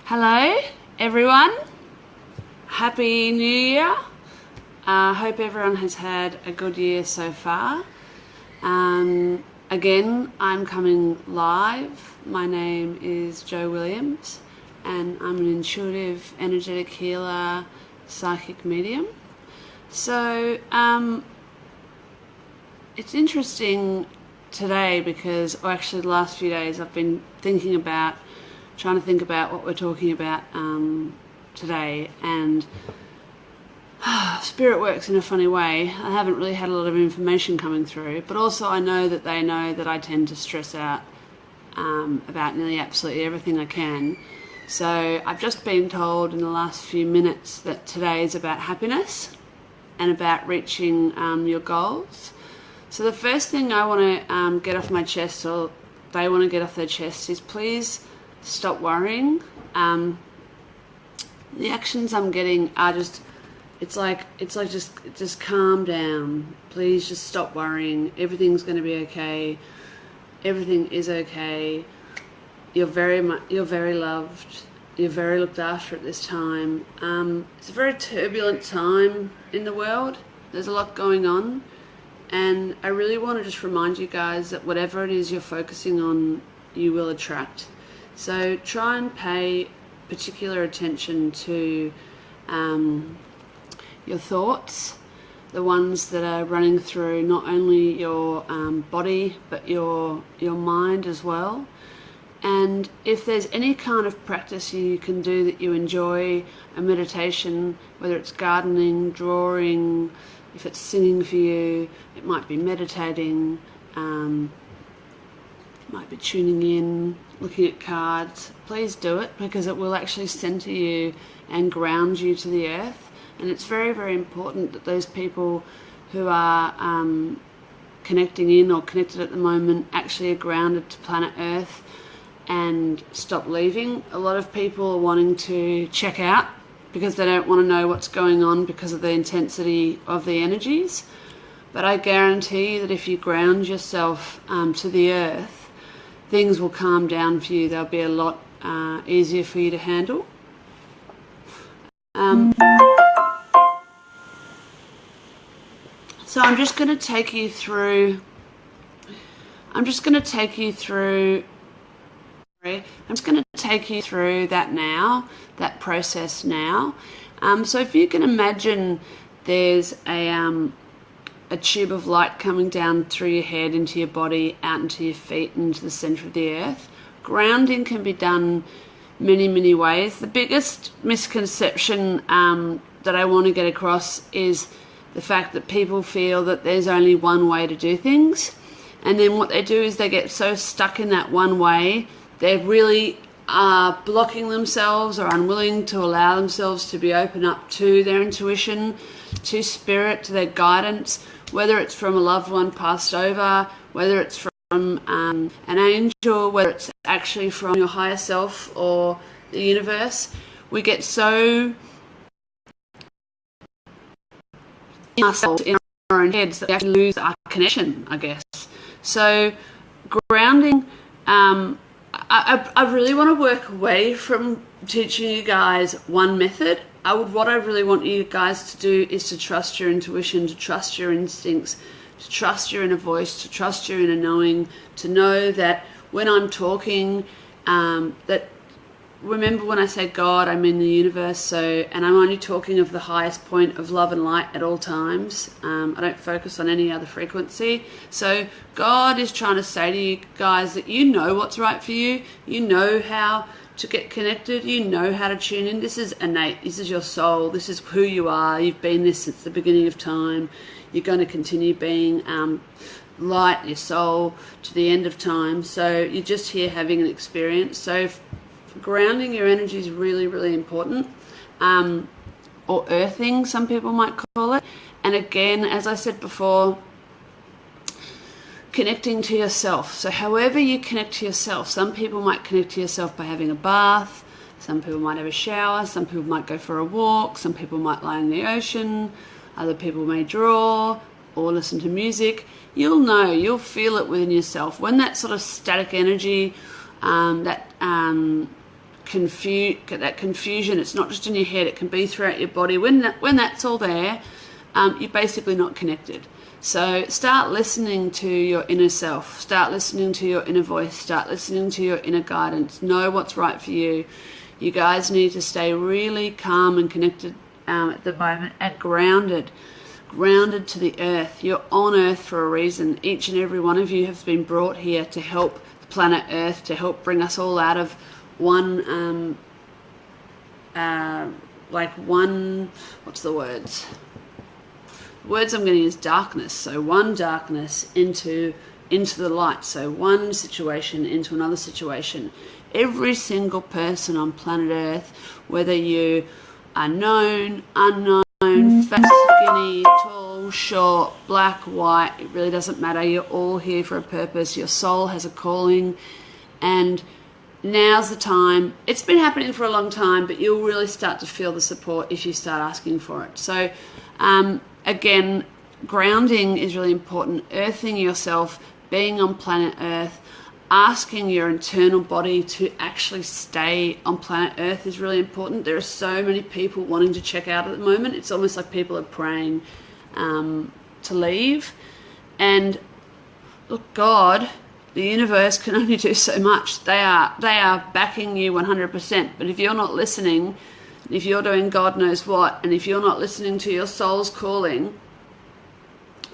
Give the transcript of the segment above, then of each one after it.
Hello, everyone. Happy New Year. Hope everyone has had a good year so far. Again, I'm coming live. My name is Jo Williams, and I'm an intuitive, energetic healer, psychic medium. So, it's interesting today because, or actually the last few days, I've been trying to think about what we're talking about today, and Spirit works in a funny way. I haven't really had a lot of information coming through, but also I know that they know that I tend to stress out about nearly absolutely everything I can. So I've just been told in the last few minutes that today is about happiness and about reaching your goals. So the first thing I want to get off my chest, or they want to get off their chest, is please stop worrying. The actions I'm getting are just just calm down. Please just stop worrying. Everything's going to be okay. Everything is okay. You're very loved. You're very looked after at this time. It's a very turbulent time in the world. There's a lot going on, and I really want to just remind you guys that whatever it is you're focusing on, you will attract. So try and pay particular attention to your thoughts, the ones that are running through not only your body but your mind as well. And if there's any kind of practice you can do that you enjoy, a meditation, whether it's gardening, drawing, if it's singing for you, it might be meditating, it might be tuning in, looking at cards. Please do it, because it will actually center you and ground you to the earth. And it's very, very important that those people who are connecting in or connected at the moment actually are grounded to planet Earth and stop leaving. A lot of people are wanting to check out because they don't want to know what's going on because of the intensity of the energies. But I guarantee that if you ground yourself to the earth, things will calm down for you. They'll be a lot easier for you to handle. So I'm just going to take you through that now, that process now. So if you can imagine there's a tube of light coming down through your head, into your body, out into your feet, into the center of the earth. Grounding can be done many, many ways. The biggest misconception that I want to get across is the fact that people feel that there's only one way to do things, and then what they do is they get so stuck in that one way, they really are blocking themselves or unwilling to allow themselves to be open up to their intuition, to spirit, to their guidance, whether it's from a loved one passed over, whether it's from an angel, whether it's actually from your higher self or the universe. We get so in ourselves, in our own heads, that we actually lose our connection, I guess. So grounding, I really want to work away from teaching you guys one method. What I really want you guys to do is to trust your intuition, to trust your instincts, to trust your inner voice, to trust your inner knowing, to know that when I'm talking, that remember when I say God, I mean the universe. And I'm only talking of the highest point of love and light at all times. I don't focus on any other frequency. So God is trying to say to you guys that you know what's right for you. You know how to get connected. You know how to tune in. This is innate. This is your soul. This is who you are. You've been this since the beginning of time. You're going to continue being light, your soul, to the end of time. So you're just here having an experience. So grounding your energy is really, really important, or earthing, some people might call it. And again, as I said before, connecting to yourself. So however you connect to yourself, some people might connect to yourself by having a bath, some people might have a shower, some people might go for a walk, some people might lie in the ocean, other people may draw or listen to music. You'll feel it within yourself when that sort of static energy, that confusion. It's not just in your head, it can be throughout your body. When that's all there, you're basically not connected. So start listening to your inner self, start listening to your inner voice, start listening to your inner guidance. Know what's right for you. You guys need to stay really calm and connected at the moment, and grounded to the earth. You're on earth for a reason. Each and every one of you have been brought here to help the planet earth, to help bring us all out of one what's the words I'm going to use, darkness. So one darkness into the light. So one situation into another situation. Every single person on planet earth, whether you are known, unknown, fat, skinny, tall, short, black, white, it really doesn't matter. You're all here for a purpose. Your soul has a calling, and now's the time. It's been happening for a long time, but you'll really start to feel the support if you start asking for it. So again, grounding is really important. Earthing yourself, being on planet Earth, asking your internal body to actually stay on planet Earth is really important. There are so many people wanting to check out at the moment. It's almost like people are praying to leave. And look, God, the universe can only do so much. They are backing you 100%. But if you're not listening, if you're doing God knows what, and if you're not listening to your soul's calling,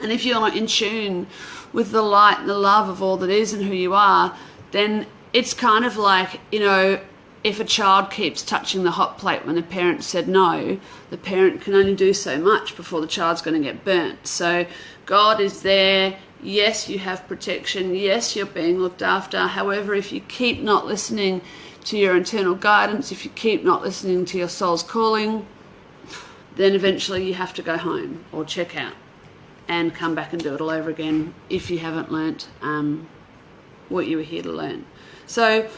and if you're not in tune with the light and the love of all that is and who you are, then it's kind of like, if a child keeps touching the hot plate when the parent said no, the parent can only do so much before the child's going to get burnt. So God is there. Yes, you have protection. Yes, you're being looked after. However, if you keep not listening to your internal guidance, if you keep not listening to your soul's calling, then eventually you have to go home or check out and come back and do it all over again if you haven't learnt what you were here to learn. So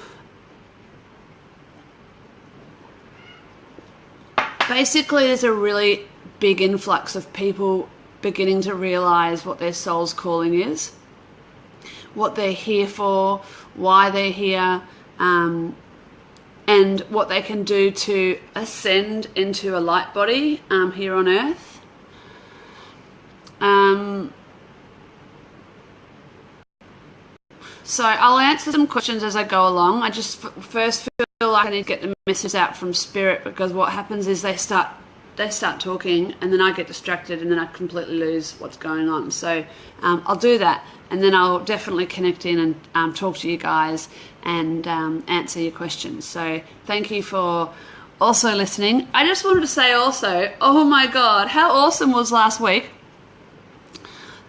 basically there's a really big influx of people beginning to realise what their soul's calling is, what they're here for, why they're here, and what they can do to ascend into a light body here on earth. So I'll answer some questions as I go along. I just first feel like I need to get the message out from Spirit, because what happens is they start talking and then I get distracted and then I completely lose what's going on. So I'll do that, and then I'll definitely connect in and talk to you guys and answer your questions. So thank you for also listening. I just wanted to say also, oh my God, how awesome was last week?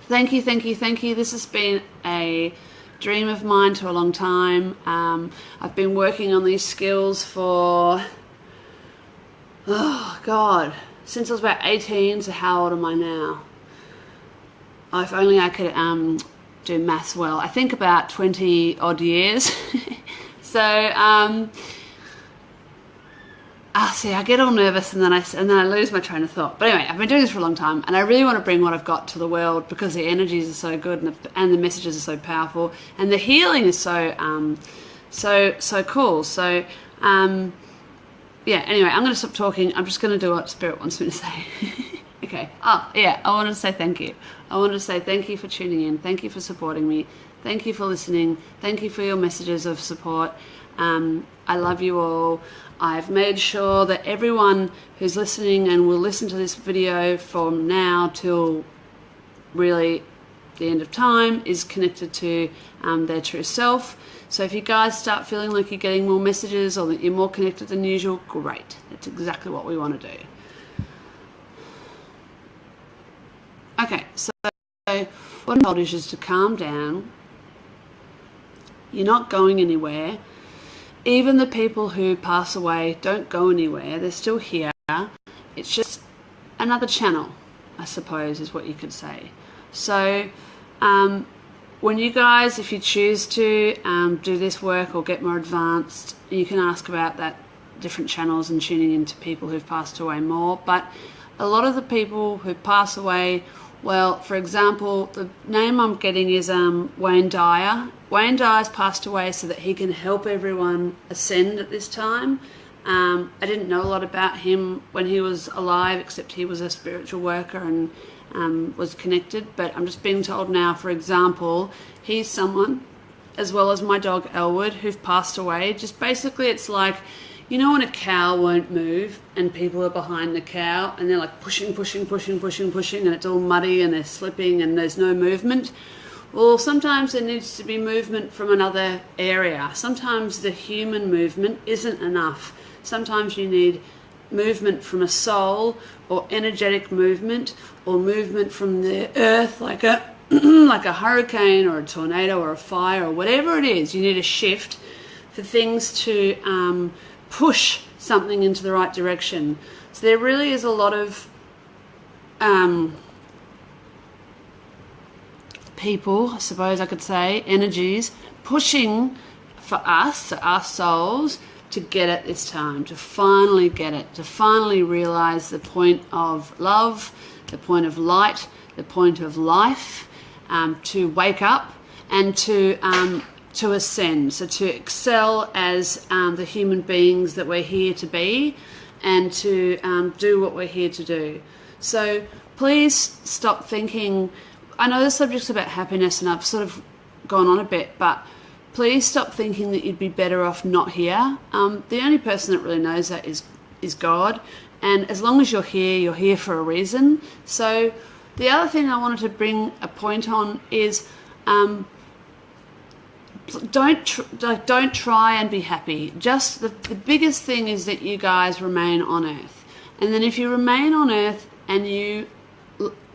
Thank you, thank you, thank you. This has been a dream of mine for a long time. I've been working on these skills for, oh God, since I was about 18, so how old am I now? Oh, if only I could do maths well. I think about 20 odd years. So see, I get all nervous and then I lose my train of thought. But anyway, I've been doing this for a long time, and I really want to bring what I've got to the world, because the energies are so good and the messages are so powerful, and the healing is so cool. So yeah. Anyway, I'm going to stop talking. I'm just going to do what Spirit wants me to say. Okay. Oh yeah, I wanted to say thank you. I wanted to say thank you for tuning in. Thank you for supporting me. Thank you for listening. Thank you for your messages of support. I love you all. I've made sure that everyone who's listening and will listen to this video from now till really the end of time is connected to their true self. So if you guys start feeling like you're getting more messages or that you're more connected than usual, great. That's exactly what we want to do. Okay, so what I told you is just to calm down. You're not going anywhere. Even the people who pass away don't go anywhere. They're still here. It's just another channel, I suppose, is what you could say. So when you guys, if you choose to do this work or get more advanced, you can ask about that, different channels and tuning into people who've passed away more. But a lot of the people who pass away, well, for example, the name I'm getting is Wayne Dyer, Wayne Dyer's passed away so that he can help everyone ascend at this time. I didn't know a lot about him when he was alive, except he was a spiritual worker and was connected. But I'm just being told now, for example, he's someone, as well as my dog Elwood, who've passed away. Just basically, it's like, you know when a cow won't move and people are behind the cow and they're like pushing, and it's all muddy and they're slipping and there's no movement? Well, sometimes there needs to be movement from another area. Sometimes the human movement isn't enough. Sometimes you need movement from a soul, or energetic movement, or movement from the earth, like a like a hurricane or a tornado or a fire or whatever it is. You need a shift for things to push something into the right direction. So there really is a lot of people, I suppose I could say, energies pushing for us, our souls, to get it this time, to finally get it, to finally realize the point of love, the point of light, the point of life, to wake up and to ascend, so to excel as the human beings that we're here to be, and to do what we're here to do. So please stop thinking, I know the subject's about happiness and I've sort of gone on a bit, but please stop thinking that you'd be better off not here. The only person that really knows that is God, and as long as you're here for a reason. So the other thing I wanted to bring a point on is don't try and be happy. Just the biggest thing is that you guys remain on earth, and then if you remain on earth and you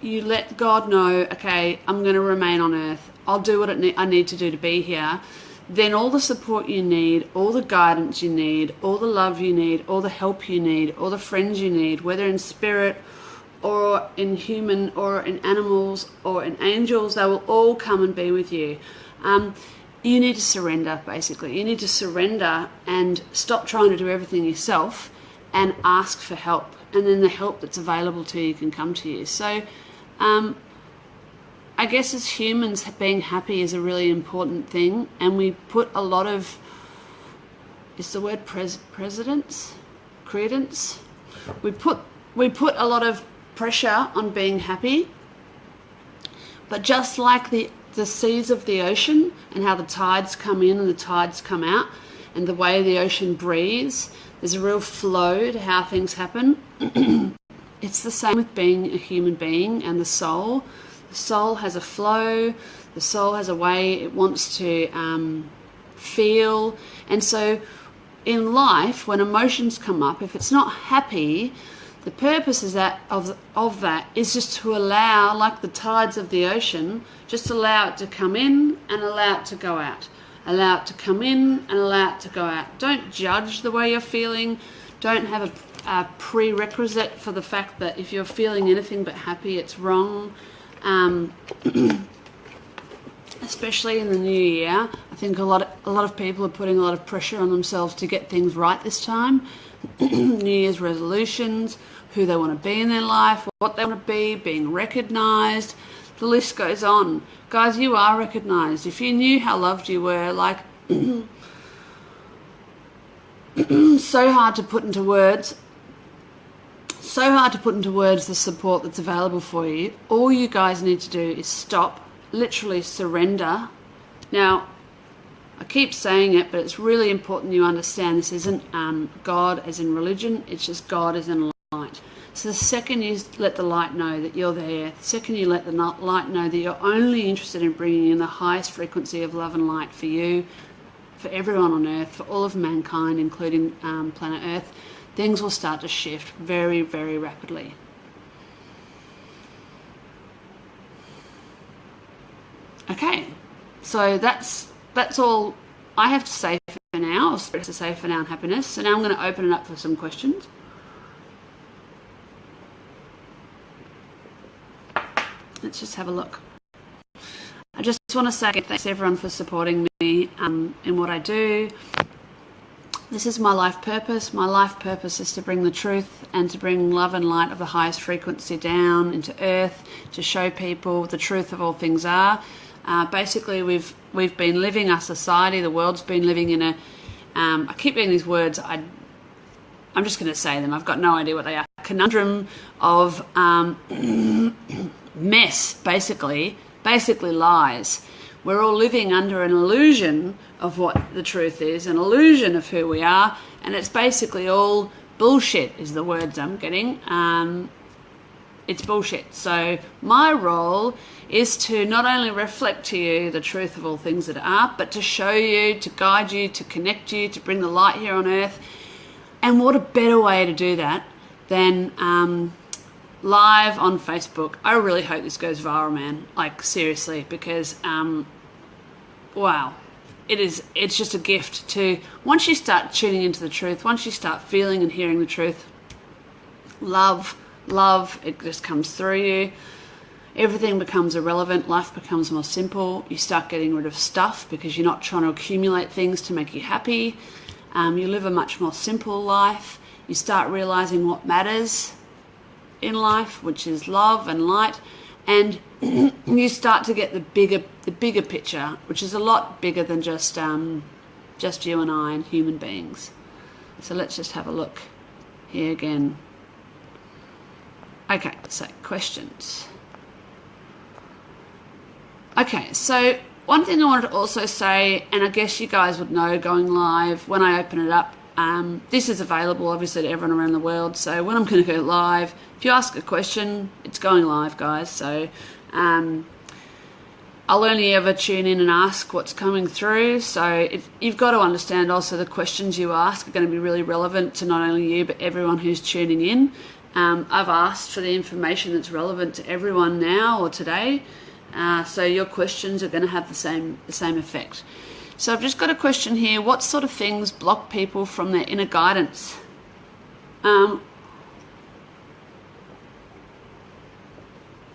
let God know, okay, I'm going to remain on earth, I'll do what I need to do to be here, then all the support you need, all the guidance you need, all the love you need, all the help you need, all the friends you need, whether in spirit or in human or in animals or in angels, they will all come and be with you. You need to surrender, basically. You need to surrender and stop trying to do everything yourself and ask for help. And then the help that's available to you can come to you. So I guess as humans, being happy is a really important thing. And we put a lot of, is the word credence? We put a lot of pressure on being happy. But just like the seas of the ocean and how the tides come in and the tides come out and the way the ocean breathes, there's a real flow to how things happen. It's the same with being a human being and the soul. The soul has a flow, the soul has a way it wants to feel. And so in life, when emotions come up, if it's not happy, the purpose is of that is just to allow, like the tides of the ocean, just allow it to come in and allow it to go out. Allow it to come in and allow it to go out. Don't judge the way you're feeling. Don't have a prerequisite for the fact that if you're feeling anything but happy, it's wrong. Especially in the new year, I think a lot of people are putting a lot of pressure on themselves to get things right this time. New Year's resolutions, who they want to be in their life, what they want to be, being recognised. The list goes on. Guys, you are recognised. If you knew how loved you were, like, so hard to put into words the support that's available for you. All you guys need to do is stop, literally surrender. Now, I keep saying it, but it's really important you understand this isn't God as in religion, it's just God as in light. So the second you let the light know that you're there, the second you let the light know that you're only interested in bringing in the highest frequency of love and light for you, for everyone on earth, for all of mankind, including planet Earth, things will start to shift very, very rapidly. Okay, so that's all I have to say for now, or to say for now on happiness. So now I'm going to open it up for some questions. Let's just have a look. I just want to say thanks everyone for supporting me in what I do. This is my life purpose. My life purpose is to bring the truth and to bring love and light of the highest frequency down into earth, to show people the truth of all things are. Basically, we've been living, our society, the world's been living in a, I keep getting these words, I'm just going to say them, I've got no idea what they are, conundrum of mess, basically lies. We're all living under an illusion of what the truth is, an illusion of who we are, and it's basically all bullshit is the words I'm getting. It's bullshit. So my role is to not only reflect to you the truth of all things that are, but to show you, to guide you, to connect you, to bring the light here on earth. And what a better way to do that than live on Facebook. I really hope this goes viral, man. Like, seriously, because wow, it's just a gift to, once you start tuning into the truth, once you start feeling and hearing the truth, love, it just comes through you. Everything becomes irrelevant. Life becomes more simple. You start getting rid of stuff because you're not trying to accumulate things to make you happy. You live a much more simple life. You start realizing what matters in life, which is love and light, and you start to get the bigger picture, which is a lot bigger than just you and I and human beings. So let's just have a look here again. Okay, so questions. Okay, so one thing I wanted to also say, and I guess you guys would know going live, when I open it up, this is available obviously to everyone around the world, so when I'm going to go live, if you ask a question, it's going live, guys, so I'll only ever tune in and ask what's coming through, so you've got to understand also the questions you ask are going to be really relevant to not only you, but everyone who's tuning in. I've asked for the information that's relevant to everyone now or today, so your questions are going to have the same effect. So I've just got a question here. What sort of things block people from their inner guidance?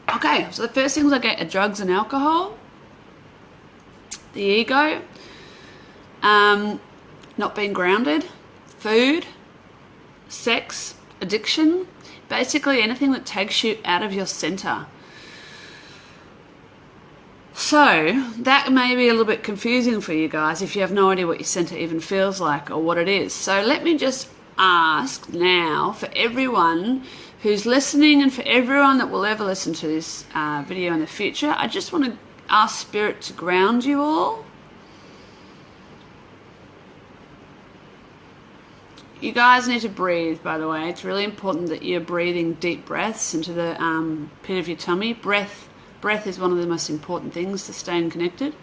Okay, so the first things I get are drugs and alcohol, the ego, not being grounded, food, sex, addiction, basically anything that takes you out of your center. So that may be a little bit confusing for you guys if you have no idea what your center even feels like or what it is. So let me just ask now for everyone who's listening and for everyone that will ever listen to this video in the future, I just want to ask Spirit to ground you all. You guys need to breathe, by the way. It's really important that you're breathing deep breaths into the pit of your tummy. Breath is one of the most important things to staying connected.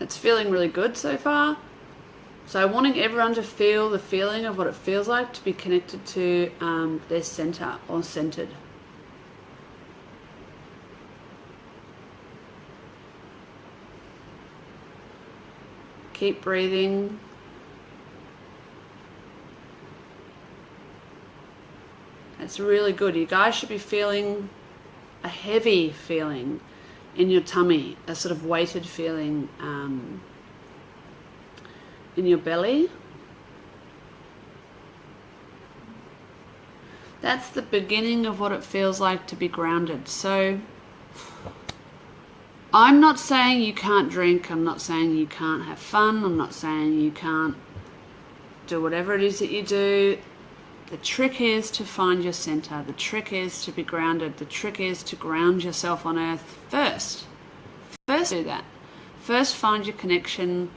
It's feeling really good so far. So wanting everyone to feel the feeling of what it feels like to be connected to their center or centered. Keep breathing. It's really good. You guys should be feeling a heavy feeling in your tummy, a sort of weighted feeling in your belly. That's the beginning of what it feels like to be grounded. So I'm not saying you can't drink, I'm not saying you can't have fun, I'm not saying you can't do whatever it is that you do. The trick is to find your center. The trick is to be grounded. The trick is to ground yourself on earth first. First do that. First find your connection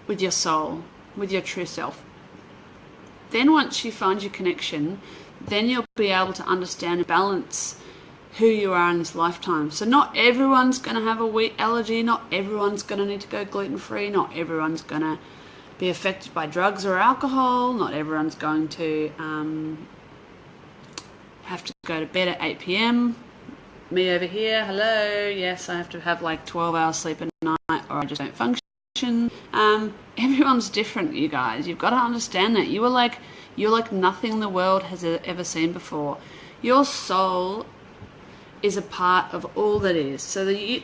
with your soul, with your true self. Then once you find your connection, then you'll be able to understand and balance who you are in this lifetime. So not everyone's going to have a wheat allergy, not everyone's going to need to go gluten-free, not everyone's going to be affected by drugs or alcohol, not everyone's going to have to go to bed at 8 p.m. Me over here, hello, yes, I have to have like 12 hours sleep at night or I just don't function. Everyone's different, you guys. You've got to understand that. You're like nothing the world has ever seen before. Your soul is a part of all that is. So the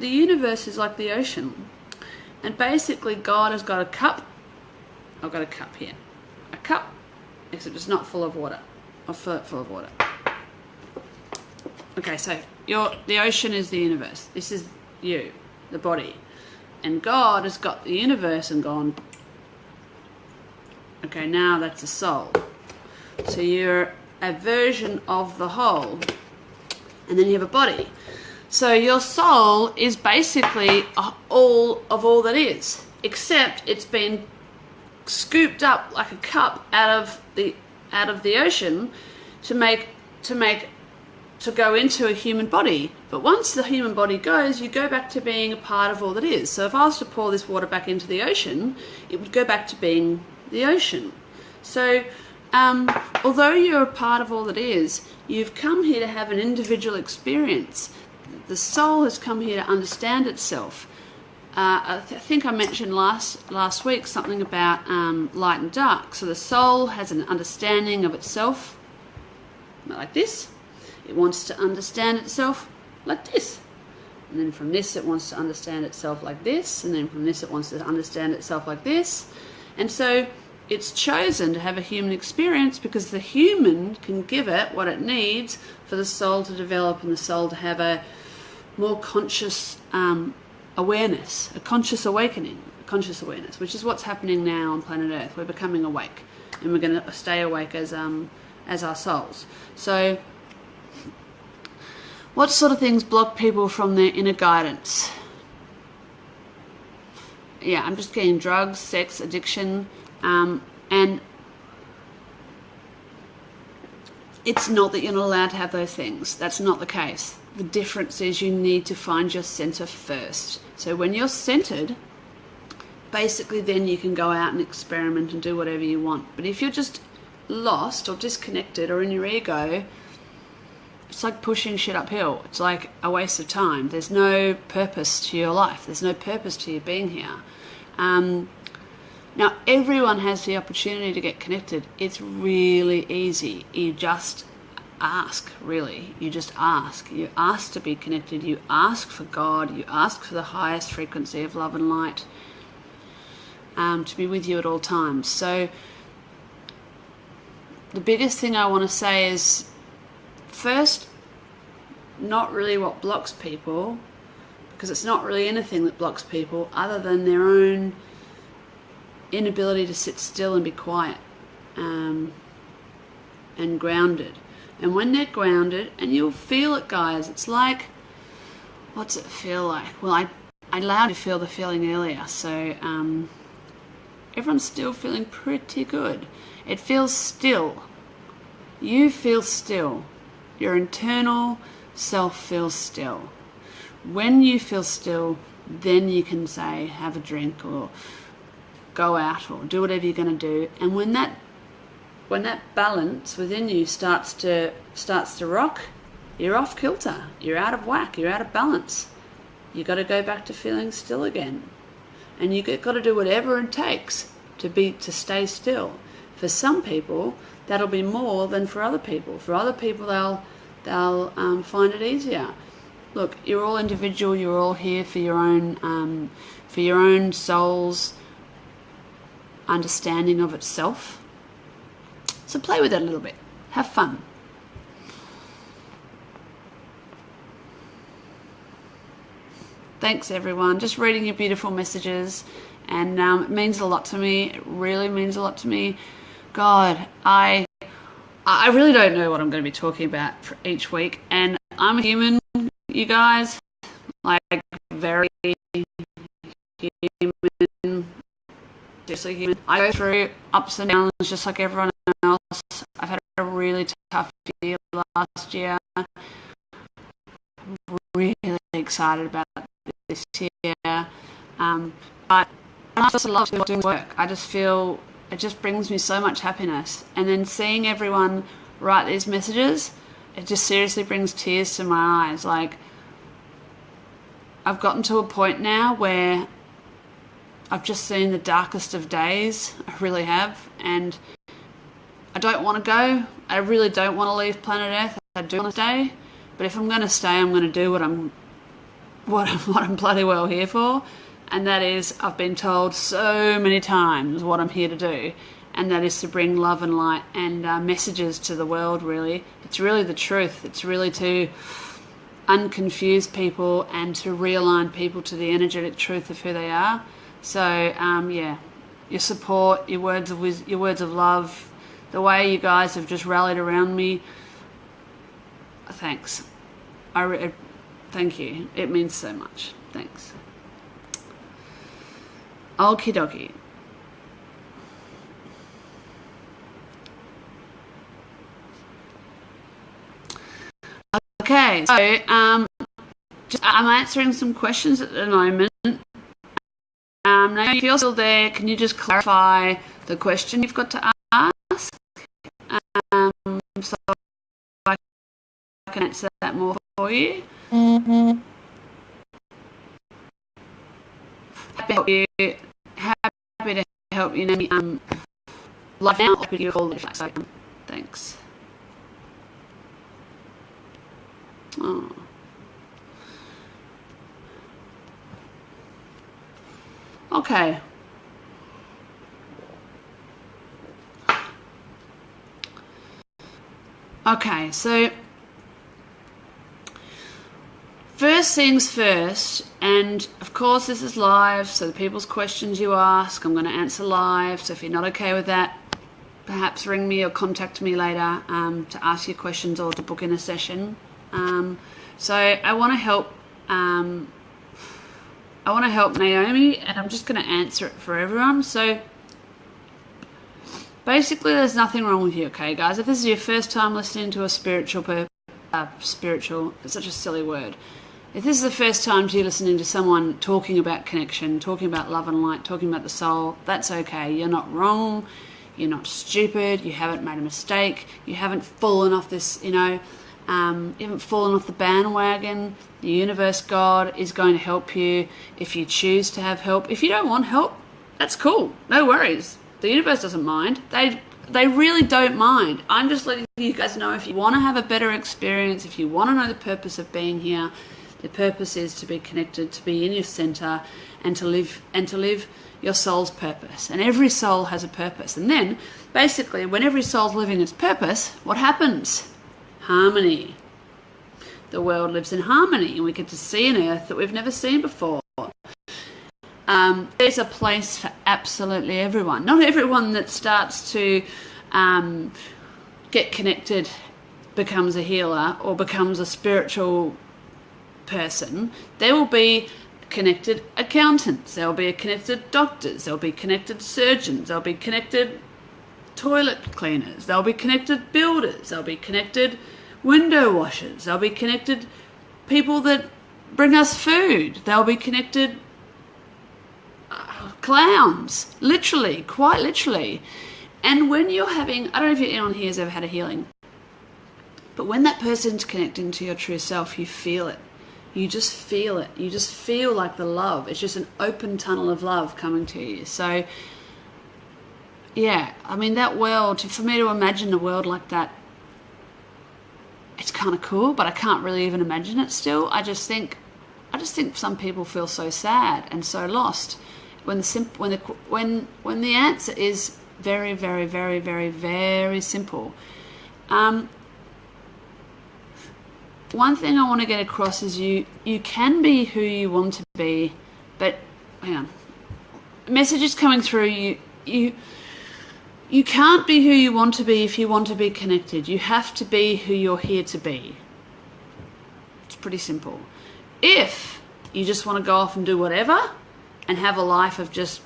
universe is like the ocean. And basically God has got a cup. I've got a cup here. a cup, except it's not full of water, or full of water. Okay, so the ocean is the universe. This is you, the body. And God has got the universe and gone, okay, now that's a soul. So you're a version of the whole. And then you have a body. So your soul is basically all that is, except it's been scooped up like a cup out of the ocean to go into a human body. But once the human body goes, you go back to being a part of all that is. So if I was to pour this water back into the ocean, it would go back to being the ocean. So although you're a part of all that is, you've come here to have an individual experience. The soul has come here to understand itself. I think I mentioned last week something about light and dark. So the soul has an understanding of itself like this. It wants to understand itself like this. And then from this it wants to understand itself like this. And then from this it wants to understand itself like this. And so it's chosen to have a human experience because the human can give it what it needs for the soul to develop and the soul to have a more conscious awareness, a conscious awakening, a conscious awareness, which is what's happening now on planet Earth. We're becoming awake, and we're going to stay awake as our souls. So what sort of things block people from their inner guidance? Yeah, I'm just getting drugs, sex, addiction, and it's not that you're not allowed to have those things. That's not the case. The difference is you need to find your center first. So when you're centered, basically then you can go out and experiment and do whatever you want. But if you're just lost or disconnected or in your ego, it's like pushing shit uphill. It's like a waste of time. There's no purpose to your life. There's no purpose to you being here. Now, everyone has the opportunity to get connected. It's really easy. You just ask, really. You just ask. You ask to be connected. You ask for God. You ask for the highest frequency of love and light to be with you at all times. So the biggest thing I want to say is, first, not really what blocks people, because it's not really anything that blocks people other than their own inability to sit still and be quiet and grounded. And when they're grounded, and you'll feel it, guys, it's like, what's it feel like? Well, I allowed you to feel the feeling earlier, so everyone's still feeling pretty good. It feels still. You feel still. Your internal self feels still. When you feel still, then you can say, have a drink or go out or do whatever you're going to do. And when that balance within you starts to rock, you're off kilter. You're out of whack. You're out of balance. You got to go back to feeling still again. And you got to do whatever it takes to stay still. For some people, that'll be more than for other people. For other people, they'll find it easier. Look, you're all individual. You're all here for your own soul's understanding of itself. So play with it a little bit. Have fun. Thanks, everyone. Just reading your beautiful messages, and it means a lot to me. It really means a lot to me. God, I really don't know what I'm going to be talking about for each week, and I'm a human, you guys, like very human, seriously human. I go through ups and downs just like everyone else. I've had a really tough year last year. I'm really excited about this year. But I just love doing work. I just feel it just brings me so much happiness. And then seeing everyone write these messages, it just seriously brings tears to my eyes. Like, I've gotten to a point now where I've just seen the darkest of days. I really have. And I don't want to go. I really don't want to leave planet Earth. I do want to stay. But if I'm going to stay, I'm going to do what I'm bloody well here for. And that is, I've been told so many times what I'm here to do. and that is to bring love and light and messages to the world, really. It's really the truth. It's really to unconfuse people and to realign people to the energetic truth of who they are. So, yeah, your support, your words of love, the way you guys have just rallied around me, thanks. Thank you. It means so much. Thanks. Okie dokie. Okay, so I'm answering some questions at the moment. Now, if you're still there, can you just clarify the question you've got to ask? So I can answer that more for you. Happy to help you. Live now, happy to call the flash. Thanks. Oh. Okay. Okay, so first things first, and of course this is live, so the people's questions you ask, I'm going to answer live. So if you're not okay with that, perhaps ring me or contact me later to ask your questions or to book in a session. So I want to help. I want to help Naomi, and I'm just going to answer it for everyone. So basically, there's nothing wrong with you, okay, guys? If this is your first time listening to a spiritual, it's such a silly word. If this is the first time you're listening to someone talking about connection, talking about love and light, talking about the soul, that's okay. You're not wrong. You're not stupid. You haven't made a mistake. You haven't fallen off this, you haven't fallen off the bandwagon. The universe, God, is going to help you if you choose to have help. If you don't want help, that's cool. No worries. The universe doesn't mind. They really don't mind. I'm just letting you guys know, if you want to have a better experience, if you want to know the purpose of being here, the purpose is to be connected, to be in your center, and to live your soul's purpose. And every soul has a purpose. And then, basically, when every soul's living its purpose, what happens? Harmony. The world lives in harmony, and we get to see an earth that we've never seen before. There's a place for absolutely everyone. Not everyone that starts to get connected becomes a healer or becomes a spiritual person. There will be connected accountants, there will be connected doctors, there will be connected surgeons, there will be connected toilet cleaners, there will be connected builders, there will be connected window washers, there will be connected people that bring us food, there will be connected clowns, literally, quite literally. And when you're having, I don't know if anyone here has ever had a healing, but when that person's connecting to your true self, you feel it. You just feel it. You just feel like the love. It's just an open tunnel of love coming to you. So, yeah, I mean, that world, for me to imagine a world like that, it's kind of cool, but I can't really even imagine it still. I just think some people feel so sad and so lost when the answer is very, very, very, very, very simple. One thing I want to get across is you can be who you want to be, but hang on. Messages coming through, you can't be who you want to be if you want to be connected. You have to be who you're here to be. It's pretty simple. If you just want to go off and do whatever and have a life of just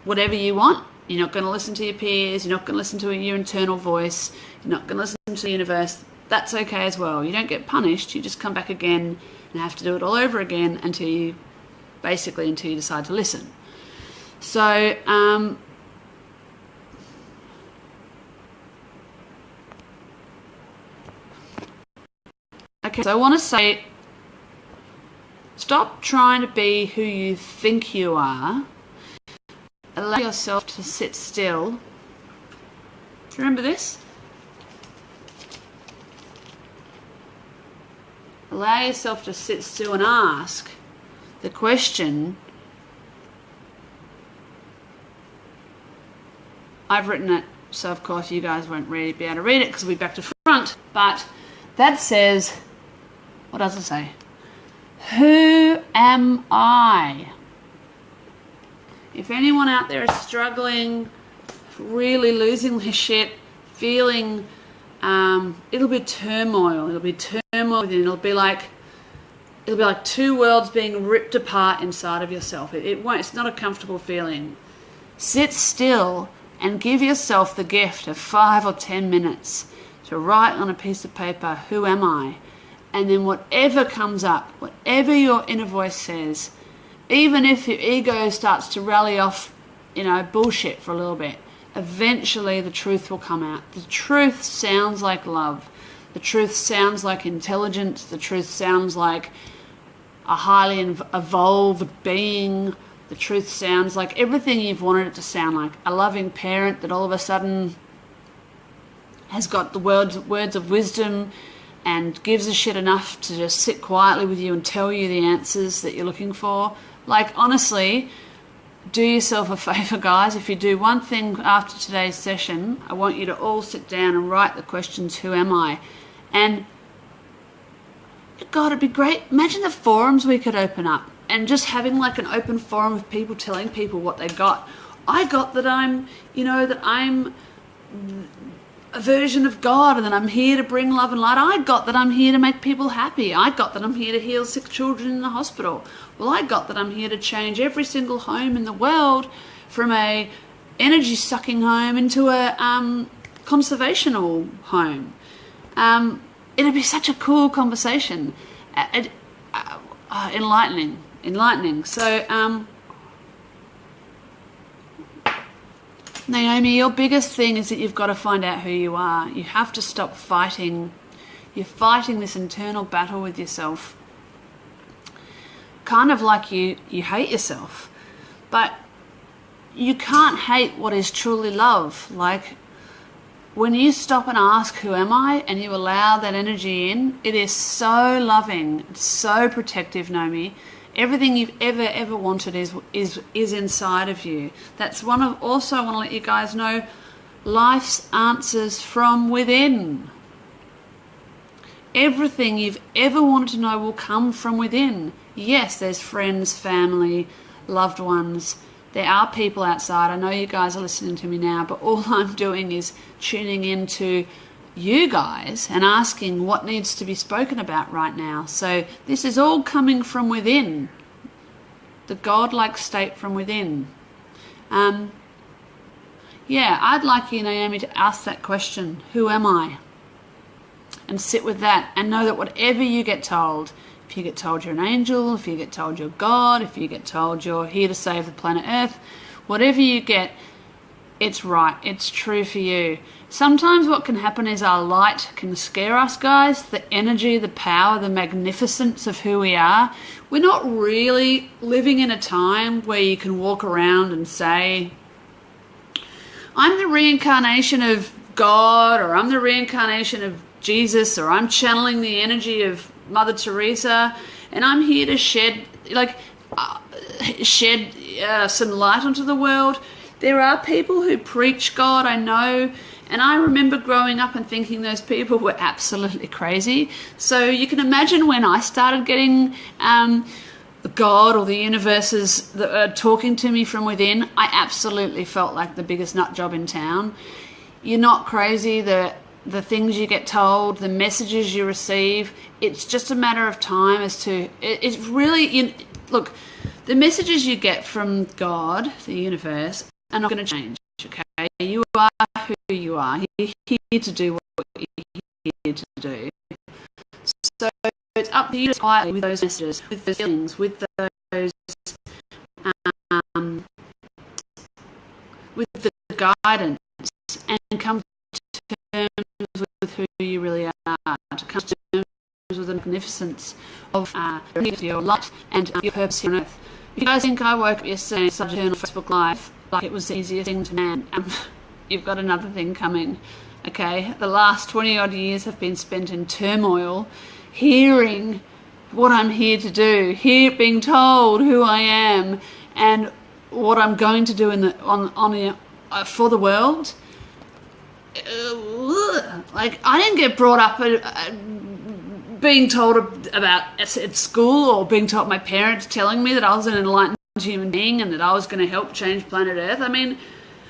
whatever you want, you're not going to listen to your peers, you're not going to listen to your internal voice, you're not going to listen to the universe, that's okay as well. You don't get punished, you just come back again and have to do it all over again until you decide to listen. So, okay, so I want to say, stop trying to be who you think you are. Allow yourself to sit still. Do you remember this? Allow yourself to sit still and ask the question, I've written it, so of course you guys won't really be able to read it because it'll be back to front. But that says, what does it say? Who am I? If anyone out there is struggling, really losing their shit, feeling, it'll be turmoil. It'll be turmoil within. It'll be like two worlds being ripped apart inside of yourself. It won't. It's not a comfortable feeling. Sit still and give yourself the gift of 5 or 10 minutes to write on a piece of paper, who am I? And then whatever comes up, whatever your inner voice says, even if your ego starts to rally off, bullshit for a little bit, eventually the truth will come out. The truth sounds like love. The truth sounds like intelligence. The truth sounds like a highly evolved being. The truth sounds like everything you've wanted it to sound like. A loving parent that all of a sudden has got the words of wisdom and gives a shit enough to just sit quietly with you and tell you the answers that you're looking for. Like, honestly, do yourself a favor, guys. If you do one thing after today's session, I want you to all sit down and write the questions, who am I? And God, it'd be great. Imagine the forums we could open up and just having like an open forum of people telling people what they got. I got that I'm a version of God and that I'm here to bring love and light. I got that I'm here to make people happy. I got that I'm here to heal sick children in the hospital. Well, I got that I'm here to change every single home in the world from a energy sucking home into a conservational home. It'd be such a cool conversation. Enlightening. So, Naomi, your biggest thing is that you've got to find out who you are. You have to stop fighting. You're fighting this internal battle with yourself. Kind of like you hate yourself. But you can't hate what is truly love. Like, when you stop and ask, who am I? And you allow that energy in, it is so loving, it's so protective, Naomi. Everything you've ever wanted is inside of you. That's also I want to let you guys know, life's answers from within. Everything you've ever wanted to know will come from within. Yes, there's friends, family, loved ones. There are people outside. I know you guys are listening to me now, but all I'm doing is tuning into you guys and asking what needs to be spoken about right now. So this is all coming from within, the godlike state from within. Yeah, I'd like you, Naomi, to ask that question, who am I? And sit with that and know that whatever you get told, if you get told you're an angel, if you get told you're God, if you get told you're here to save the planet Earth, whatever you get, it's right, it's true for you. Sometimes what can happen is our light can scare us, guys. The energy, the power, the magnificence of who we are. We're not really living in a time where you can walk around and say, I'm the reincarnation of God, or I'm the reincarnation of Jesus, or I'm channeling the energy of Mother Teresa, and I'm here to shed some light onto the world. There are people who preach God, I know, and I remember growing up and thinking those people were absolutely crazy. So you can imagine when I started getting God or the universes that are talking to me from within, I absolutely felt like the biggest nut job in town. You're not crazy. The things you get told, the messages you receive, it's just a matter of time as to, it's really, look, the messages you get from God, the universe, are not going to change, okay? You are who you are. You're here to do what you're here to do. So it's up to you to quietly with those messages, with those feelings, with those, with the guidance, and come to terms with who you really are, to come to terms with the magnificence of your light and your purpose here on Earth. If you guys think I woke up yesterday and started on Facebook Live like it was the easiest thing to man, you've got another thing coming, okay? The last 20 odd years have been spent in turmoil, hearing what I'm here to do, being told who I am and what I'm going to do on for the world. Like, I didn't get brought up being told about at school, or being told, my parents telling me that I was an enlightened human being and that I was going to help change planet Earth. I mean,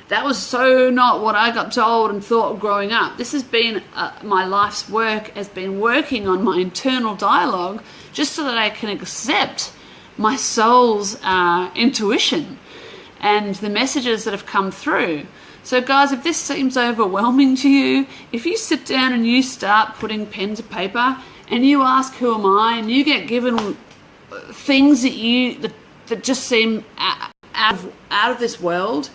that was so not what I got told and thought growing up. This has been my life's work, has been working on my internal dialogue, just so that I can accept my soul's intuition and the messages that have come through. So guys, if this seems overwhelming to you, if you sit down and you start putting pen to paper and you ask, who am I, and you get given things that just seem out of this world,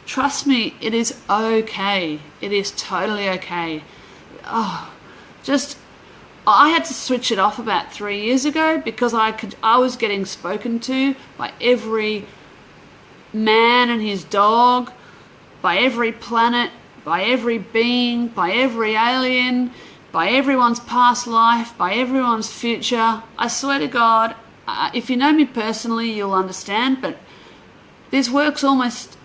trust me, it is okay. It is totally okay. I had to switch it off about 3 years ago, because I was getting spoken to by every man and his dog, by every planet, by every being, by every alien, by everyone's past life, by everyone's future. I swear to God, if you know me personally, you'll understand, but this work's almost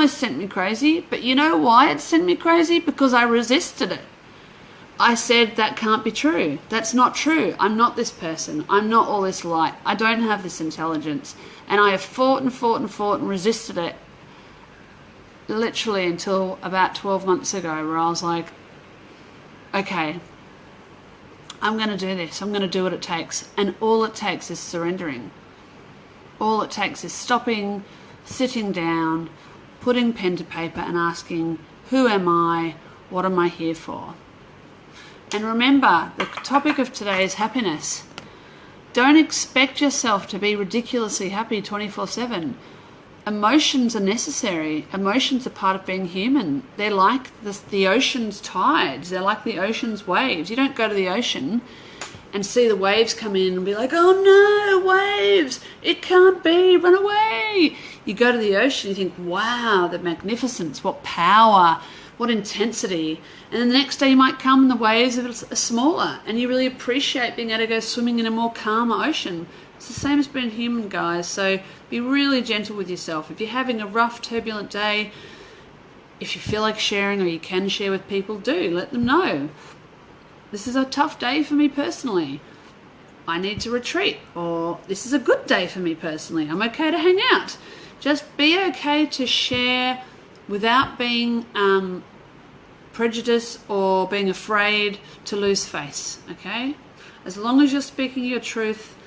sent me crazy. But you know why it sent me crazy? Because I resisted it. I said, that can't be true. That's not true. I'm not this person. I'm not all this light. I don't have this intelligence. And I have fought and resisted it, literally until about 12 months ago, where I was like, okay, I'm going to do this. I'm going to do what it takes. And all it takes is surrendering. All it takes is stopping, sitting down, putting pen to paper and asking, who am I? What am I here for? And remember, the topic of today is happiness. Don't expect yourself to be ridiculously happy 24/7. Emotions are necessary. Emotions are part of being human. They're like the ocean's tides. They're like the ocean's waves. You don't go to the ocean and see the waves come in and be like, oh no, waves, it can't be, run away. You go to the ocean, you think, wow, the magnificence, what power, what intensity. And then the next day you might come and the waves are smaller, and you really appreciate being able to go swimming in a more calmer ocean. It's the same as being human, guys. So be really gentle with yourself. If you're having a rough, turbulent day, if you feel like sharing, or you can share with people, do let them know. This is a tough day for me personally. I need to retreat. Or this is a good day for me personally. I'm okay to hang out. Just be okay to share without being prejudiced or being afraid to lose face, okay? As long as you're speaking your truth,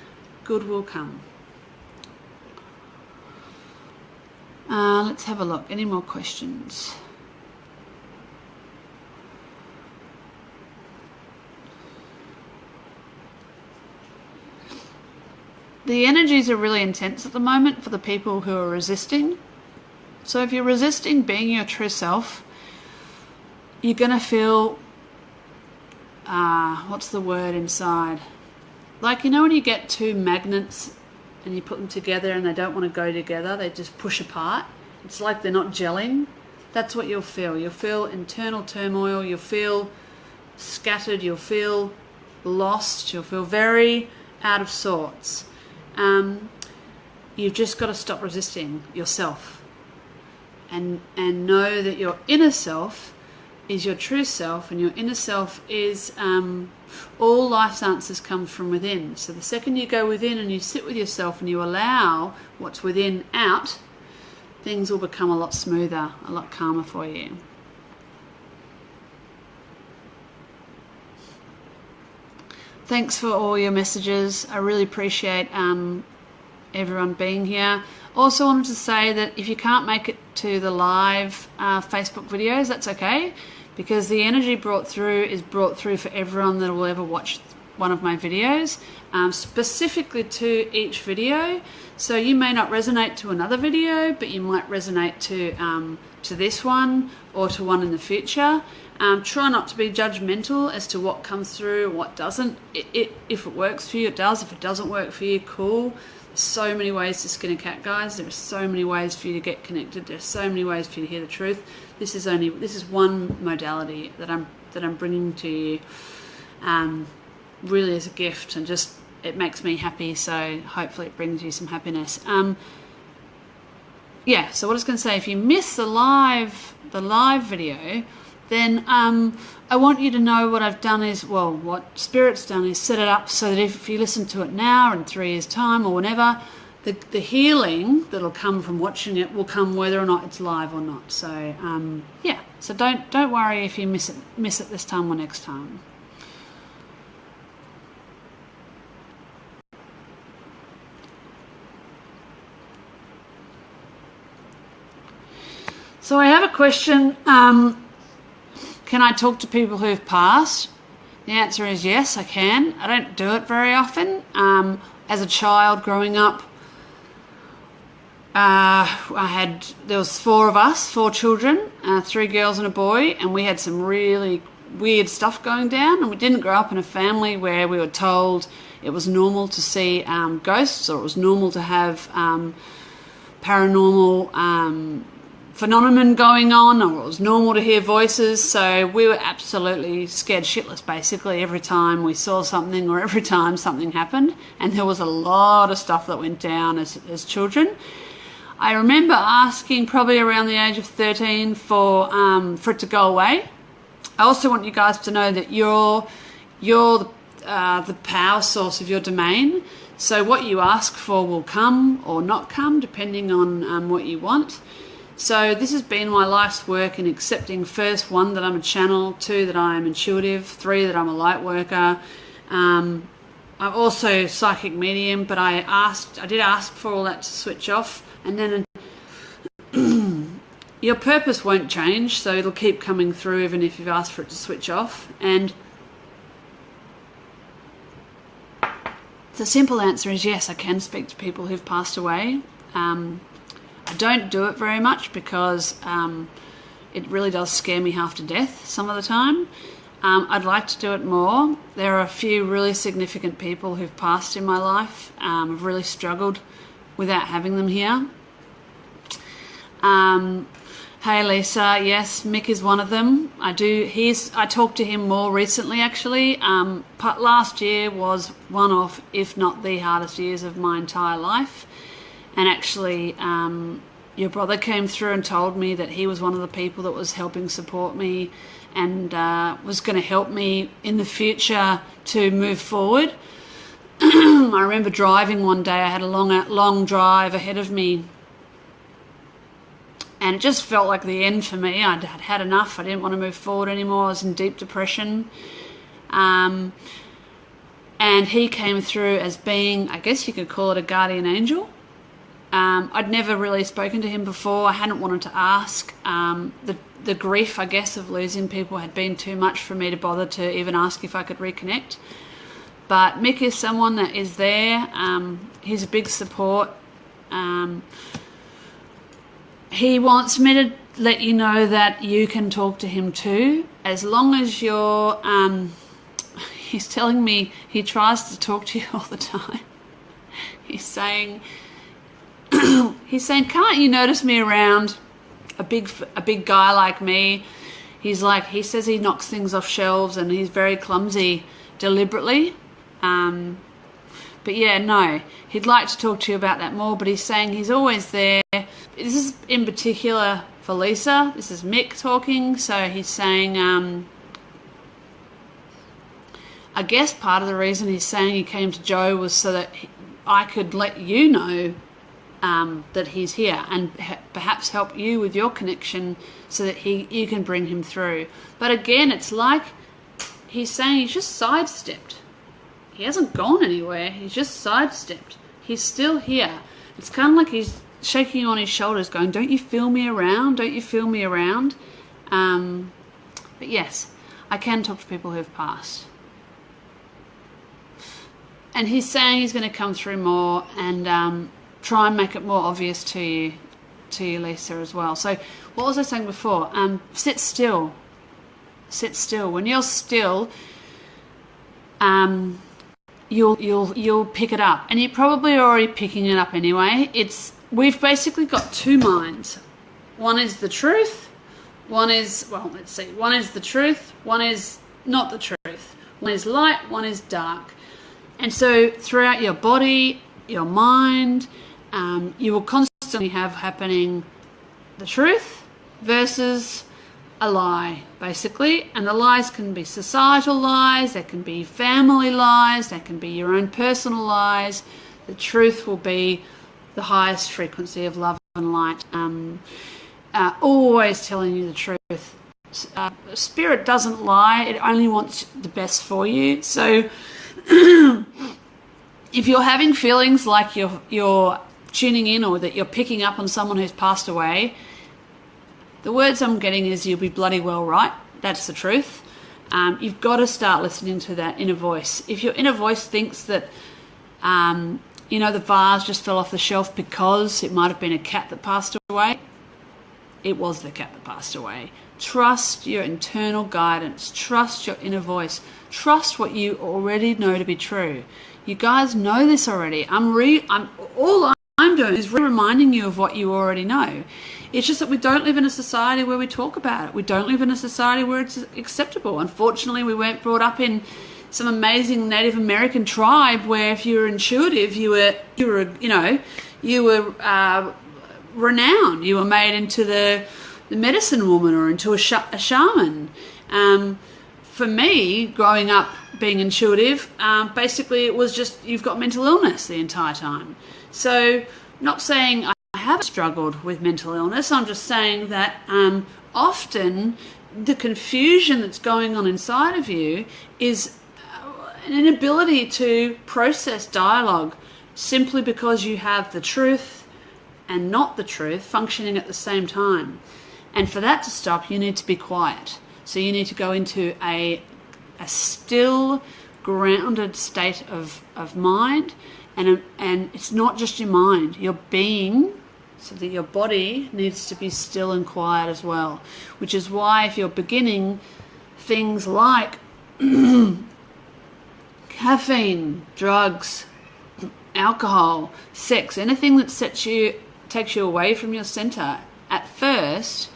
good will come. Let's have a look. Any more questions? The energies are really intense at the moment for the people who are resisting. So if you're resisting being your true self, you're going to feel, what's the word inside? Like, you know when you get two magnets and you put them together and they don't want to go together, they just push apart? It's like they're not gelling. That's what you'll feel. You'll feel internal turmoil, you'll feel scattered, you'll feel lost, you'll feel very out of sorts. You've just got to stop resisting yourself and know that your inner self is your true self, and your inner self is all life's answers come from within. So the second you go within and you sit with yourself and you allow what's within out, things will become a lot smoother, a lot calmer for you. Thanks for all your messages. I really appreciate everyone being here. Also wanted to say that if you can't make it to the live Facebook videos, that's okay, because the energy brought through is brought through for everyone that will ever watch one of my videos, specifically to each video. So you may not resonate to another video, but you might resonate to this one or to one in the future. Try not to be judgmental as to what comes through and what doesn't. If it works for you, it does. If it doesn't work for you, cool. There's so many ways to skin a cat, guys. There are so many ways for you to get connected. There's so many ways for you to hear the truth. This is one modality that I'm bringing to you, really as a gift, and just it makes me happy. So hopefully it brings you some happiness. yeah, so what I was going to say, if you miss the live video, then I want you to know what I've done is, well, what Spirit's done is set it up so that if you listen to it now or in 3 years' time or whenever, the healing that'll come from watching it will come whether or not it's live or not. So yeah, so don't worry if you miss it this time or next time. So I have a question. Can I talk to people who've passed? The answer is yes, I can. I don't do it very often. As a child growing up, there was 4 of us, 4 children, 3 girls and a boy, and we had some really weird stuff going down, and we didn't grow up in a family where we were told it was normal to see ghosts, or it was normal to have paranormal phenomenon going on, or it was normal to hear voices. So we were absolutely scared shitless basically every time we saw something or every time something happened, and there was a lot of stuff that went down as children. I remember asking probably around the age of 13 for it to go away. I also want you guys to know that you're the power source of your domain, so what you ask for will come or not come depending on what you want. So this has been my life's work in accepting, first, 1, that I'm a channel, 2, that I am intuitive, 3, that I'm a light worker. I'm also psychic medium, but I did ask for all that to switch off, and then your purpose won't change, so it'll keep coming through even if you've asked for it to switch off. And the simple answer is yes, I can speak to people who've passed away. I don't do it very much because it really does scare me half to death some of the time. I'd like to do it more. There are a few really significant people who've passed in my life. I've really struggled without having them here. Hey Lisa, yes, Mick is one of them. I talked to him more recently actually. Last year was one of, if not the hardest years of my entire life. And actually, your brother came through and told me that he was one of the people that was helping support me and was going to help me in the future to move forward. I remember driving one day. I had a long drive ahead of me, and it just felt like the end for me. I'd had enough. I didn't want to move forward anymore. I was in deep depression. And he came through as being, I guess you could call it, a guardian angel. I'd never really spoken to him before. I hadn't wanted to ask. The grief, I guess, of losing people had been too much for me to bother to even ask if I could reconnect. But Mick is someone that is there. He's a big support. He wants me to let you know that you can talk to him too, as long as you're... he's telling me he tries to talk to you all the time. He's saying... can't you notice me around a big guy like me? He says he knocks things off shelves and he's very clumsy deliberately. But yeah, no, he'd like to talk to you about that more, but he's saying he's always there. This is in particular for Lisa. This is Mick talking. So he's saying, I guess part of the reason he's saying he came to Joe was so that I could let you know that he's here and perhaps help you with your connection so that you can bring him through. But again, it's like he's saying he's just sidestepped. He hasn't gone anywhere. He's just sidestepped. He's still here. It's kind of like he's shaking you on his shoulders going, don't you feel me around? Don't you feel me around? But yes, I can talk to people who have passed. And he's saying he's going to come through more and try and make it more obvious to you, Lisa, as well. So what was I saying before? Sit still. Sit still. When you're still, you'll pick it up, and you're probably already picking it up anyway. We've basically got 2 minds. One is the truth. One is the truth. One is not the truth. One is light. One is dark. And so throughout your body, your mind, you will constantly constantly have happening the truth versus a lie, basically. And the lies can be societal lies, they can be family lies, they can be your own personal lies. The truth will be the highest frequency of love and light. Always telling you the truth. Spirit doesn't lie, it only wants the best for you. So if you're having feelings like you're tuning in, or that you're picking up on someone who's passed away, the words I'm getting is you'll be bloody well right. That's the truth. You've got to start listening to that inner voice. If your inner voice thinks that the vase just fell off the shelf because it might have been a cat that passed away, it was the cat that passed away. Trust your internal guidance. Trust your inner voice. Trust what you already know to be true. You guys know this already. All I'm doing is reminding you of what you already know. It's just that we don't live in a society where we talk about it. We don't live in a society where it's acceptable. Unfortunately, we weren't brought up in some amazing Native American tribe where if you were intuitive, you were renowned. You were made into the medicine woman or into a shaman. For me, growing up being intuitive, basically it was just you've got mental illness the entire time. So not saying I haven't struggled with mental illness, I'm just saying that often the confusion that's going on inside of you is an inability to process dialogue simply because you have the truth and not the truth functioning at the same time. And for that to stop, you need to be quiet. So you need to go into a still, grounded state of mind. And it's not just your mind, your being, so that your body needs to be still and quiet as well. Which is why if you're beginning things like caffeine, drugs, alcohol, sex, anything that takes you away from your center at first,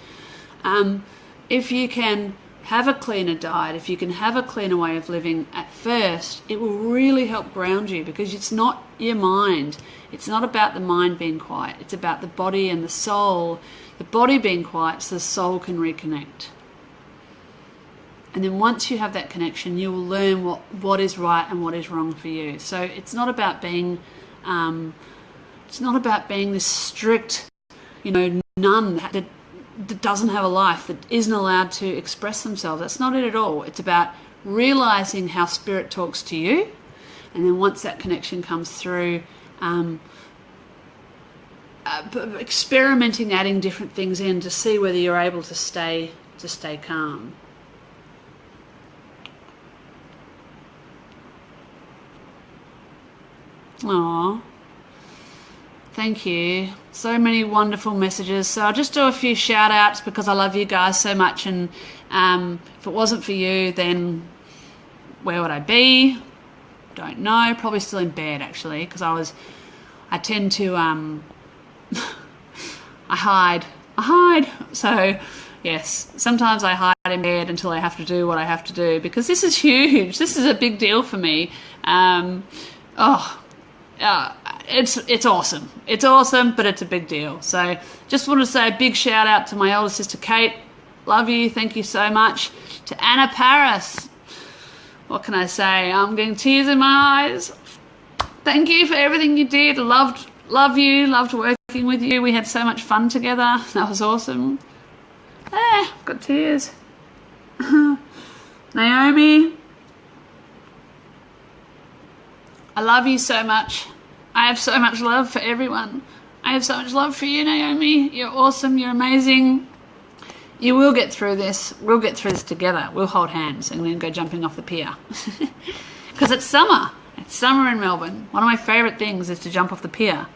if you can have a cleaner diet, if you can have a cleaner way of living at first, it will really help ground you, because it's not your mind. It's not about the mind being quiet. It's about the body and the soul. The body being quiet so the soul can reconnect. And then once you have that connection, you will learn what is right and what is wrong for you. So it's not about being this strict, nun that doesn't have a life, that isn't allowed to express themselves. That's not it at all. It's about realizing how spirit talks to you, and then once that connection comes through, experimenting, adding different things in to see whether you're able to stay calm. Aww. Thank you. So many wonderful messages. So I'll just do a few shout outs because I love you guys so much, and if it wasn't for you, then where would I be? Don't know. Probably still in bed, actually, because I tend to I hide. So yes, sometimes I hide in bed until I have to do what I have to do, because this is huge. This is a big deal for me. It's awesome. It's awesome, but it's a big deal. So just want to say a big shout out to my older sister Kate. Love you. Thank you so much. To Anna Paris. What can I say? I'm getting tears in my eyes. Thank you for everything you did. Love you. Loved working with you. We had so much fun together. That was awesome. Got tears. Naomi. I love you so much. I have so much love for everyone. I have so much love for you, Naomi. You're awesome. You're amazing. You will get through this. We'll get through this together. We'll hold hands and then go jumping off the pier. Because it's summer. It's summer in Melbourne. One of my favourite things is to jump off the pier.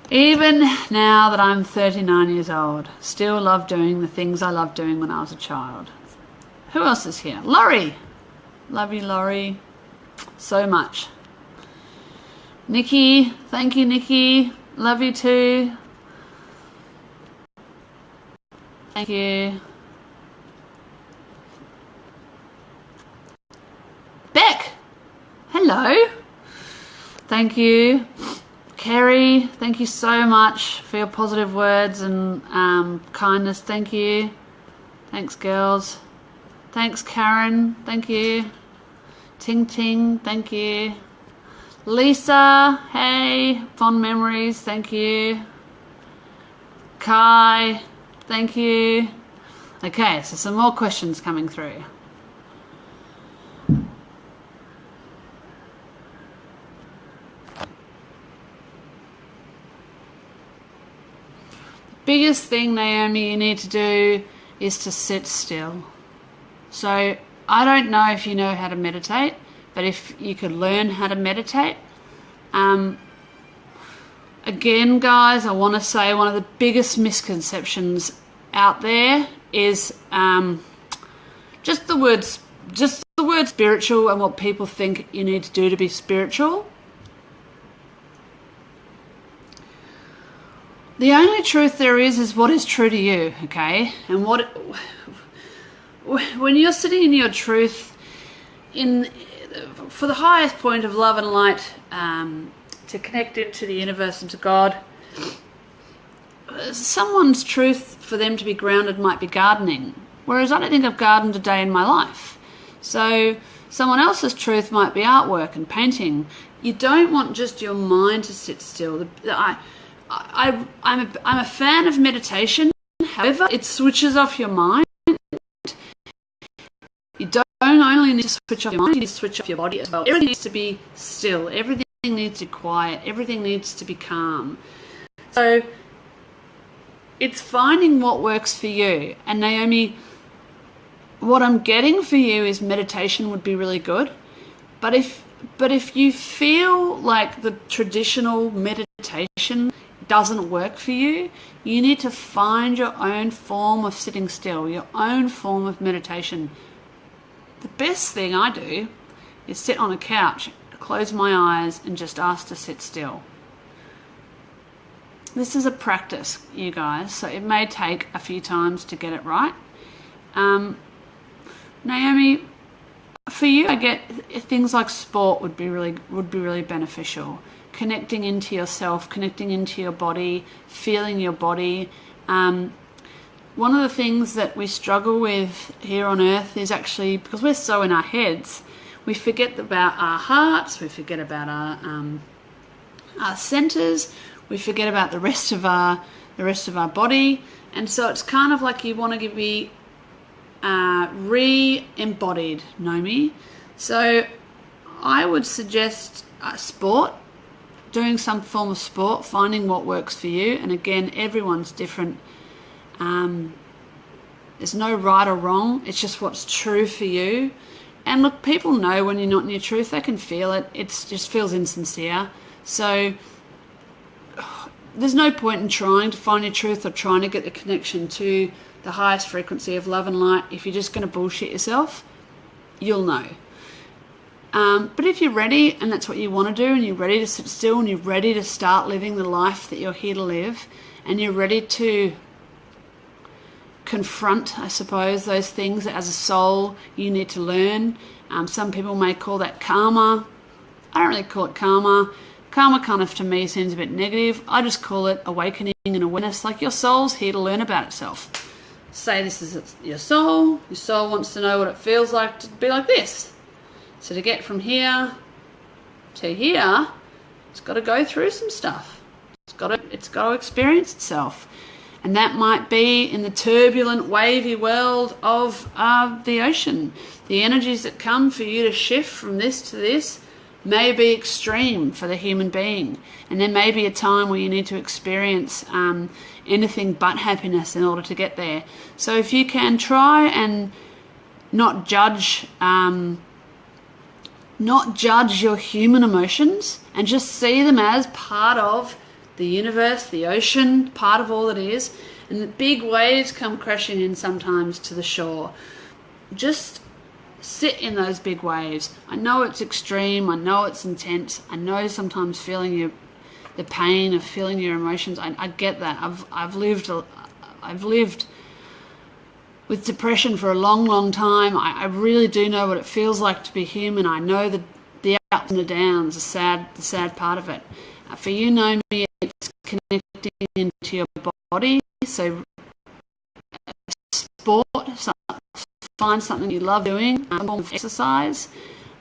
Even now that I'm 39 years old, still love doing the things I loved doing when I was a child. Who else is here? Laurie. Love you, Laurie. So much. Nikki, thank you, Nikki. Love you too. Thank you. Beck, hello. Thank you. Kerry, thank you so much for your positive words and kindness. Thank you. Thanks, girls. Thanks, Karen. Thank you. Ting Ting, thank you. Lisa, hey, fond memories, thank you. Kai, thank you. Okay, so some more questions coming through. Biggest thing, Naomi, you need to do is to sit still. So I don't know if you know how to meditate, but if you could learn how to meditate, again, guys, I want to say one of the biggest misconceptions out there is just the word spiritual and what people think you need to do to be spiritual. The only truth there is what is true to you, okay? And when you're sitting in your truth, for the highest point of love and light, to connect into the universe and to God, someone's truth for them to be grounded might be gardening, whereas I don't think I've gardened a day in my life. So someone else's truth might be artwork and painting. You don't want just your mind to sit still. I'm a fan of meditation. However, it switches off your mind. You don't only need to switch off your mind, you need to switch off your body as well. Everything needs to be still. Everything needs to be quiet. Everything needs to be calm. So it's finding what works for you. And Naomi, what I'm getting for you is meditation would be really good. But if you feel like the traditional meditation doesn't work for you, you need to find your own form of sitting still, your own form of meditation. The best thing I do is sit on a couch, close my eyes and just ask to sit still. This is a practice, you guys, so it may take a few times to get it right. Naomi, for you, I get things like sport would be really beneficial. Connecting into yourself, connecting into your body, feeling your body. One of the things that we struggle with here on earth is actually, because we're so in our heads, we forget about our hearts, we forget about our centers, we forget about the rest of our body, and so it's kind of like you want to be re-embodied, Naomi. So I would suggest sport. Doing some form of sport, finding what works for you, and again, everyone's different. There's no right or wrong, it's just what's true for you. And look, people know when you're not in your truth, they can feel it, it just feels insincere. So there's no point in trying to find your truth or trying to get the connection to the highest frequency of love and light. If you're just going to bullshit yourself, you'll know. But if you're ready and that's what you want to do, and you're ready to sit still and you're ready to start living the life that you're here to live, and you're ready to confront, I suppose, those things that as a soul you need to learn. Some people may call that karma. I don't really call it karma. Karma kind of to me seems a bit negative. I just call it awakening and awareness. Like your soul's here to learn about itself. Say this is your soul. Your soul wants to know what it feels like to be like this. So to get from here to here, it's got to go through some stuff. It's got to experience itself. And that might be in the turbulent, wavy world of the ocean. The energies that come for you to shift from this to this may be extreme for the human being. And there may be a time where you need to experience anything but happiness in order to get there. So if you can try and not judge your human emotions and just see them as part of the universe, the ocean, part of all it is, and the big waves come crashing in sometimes to the shore. Just sit in those big waves. I know it's extreme, I know it's intense, I know sometimes feeling the pain of feeling your emotions, I get that. I've lived with depression for a long time. I really do know what it feels like to be human. I know the ups and the downs, the sad part of it. For you, Naomi, it's connecting into your body. So sport, find something you love doing, a form of exercise.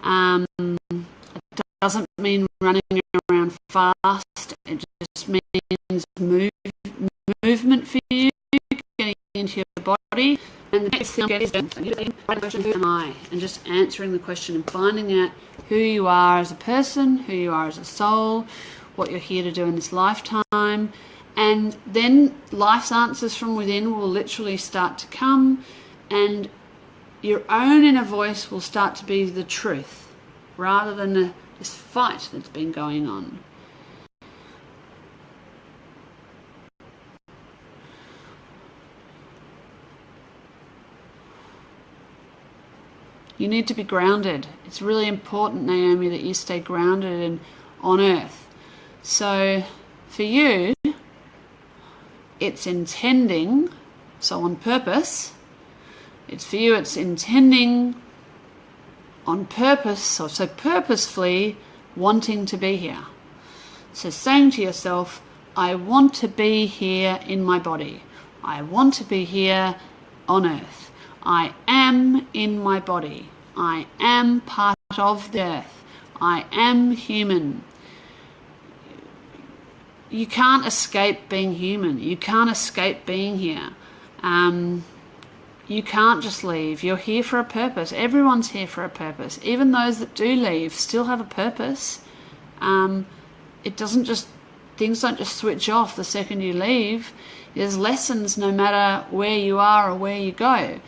It doesn't mean running around fast. It just means movement for you, getting into your body. And the next thing is who am I? And just answering the question and finding out who you are as a person, who you are as a soul, what you're here to do in this lifetime. And then life's answers from within will literally start to come, and your own inner voice will start to be the truth rather than this fight that's been going on. You need to be grounded. It's really important, Naomi, that you stay grounded and on earth. So for you, it's intending, so on purpose. It's for you, it's intending on purpose, so purposefully wanting to be here. So saying to yourself, I want to be here in my body. I want to be here on earth. I am in my body. I am part of the earth. I am human. You can't escape being human. You can't escape being here. You can't just leave. You're here for a purpose. Everyone's here for a purpose. Even those that do leave still have a purpose. It doesn't just, things don't just switch off the second you leave. There's lessons no matter where you are or where you go.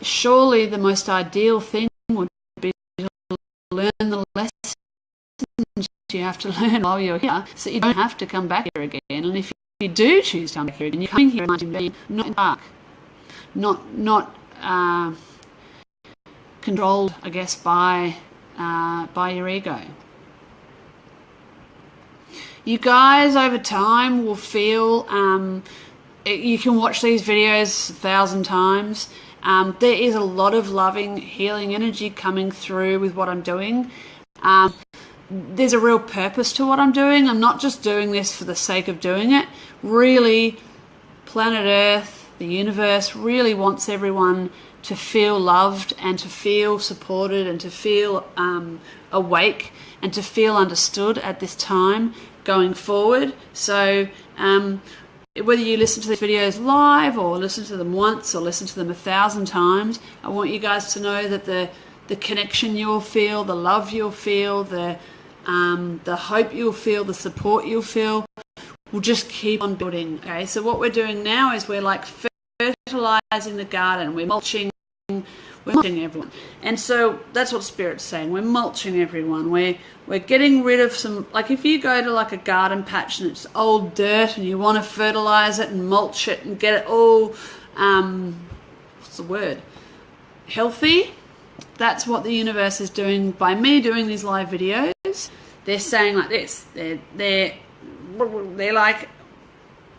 Surely the most ideal thing would be to learn the lessons you have to learn while you're here, so you don't have to come back here again. And if you do choose to come back here again, you're coming here not in the dark, not controlled, I guess, by your ego. You guys over time will feel, you can watch these videos 1,000 times. There is a lot of loving, healing energy coming through with what I'm doing. There's a real purpose to what I'm doing. I'm not just doing this for the sake of doing it. Really, planet Earth, the universe really wants everyone to feel loved and to feel supported and to feel awake and to feel understood at this time going forward. So whether you listen to these videos live or listen to them once or listen to them 1,000 times, I want you guys to know that the connection you'll feel, the love you'll feel, the hope you'll feel, the support you'll feel will just keep on building. Okay, so what we're doing now is we're like fertilizing the garden. We're mulching everyone. And so that's what Spirit's saying. We're mulching everyone. We're getting rid of some, like if you go to like a garden patch and it's old dirt and you want to fertilize it and mulch it and get it all, what's the word? Healthy. That's what the universe is doing by me doing these live videos. They're saying like this. They're like,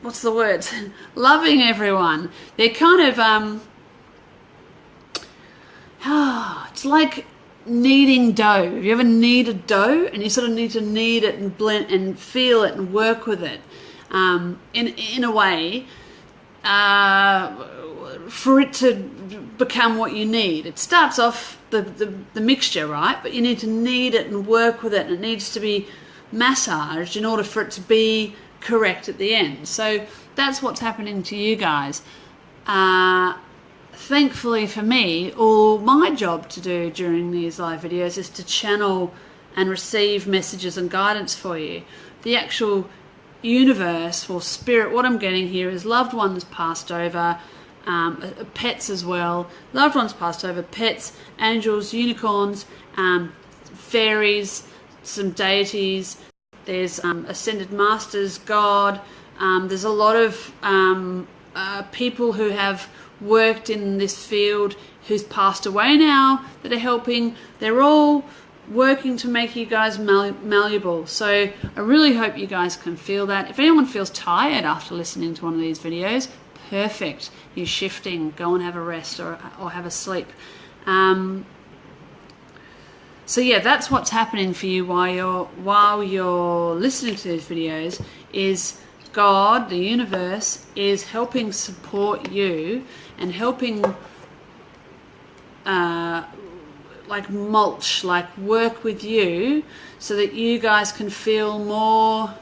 what's the word? Loving everyone. They're kind of it's like kneading dough. Have you ever kneaded dough and you sort of need to knead it and blend and feel it and work with it in a way for it to become what you need. It starts off the mixture, right? But you need to knead it and work with it, and it needs to be massaged in order for it to be correct at the end. So that's what's happening to you guys. Thankfully for me, all my job to do during these live videos is to channel and receive messages and guidance for you. The actual universe or spirit, what I'm getting here is loved ones passed over, pets as well, loved ones passed over, pets, angels, unicorns, fairies, some deities, there's ascended masters, God, there's a lot of people who have worked in this field who's passed away now that are helping. They're all working to make you guys malleable. So I really hope you guys can feel that. If anyone feels tired after listening to one of these videos, perfect. You're shifting. Go and have a rest or have a sleep. So yeah, that's what's happening for you while you're listening to these videos, is God, the universe, is helping support you and helping like mulch, like work with you so that you guys can feel more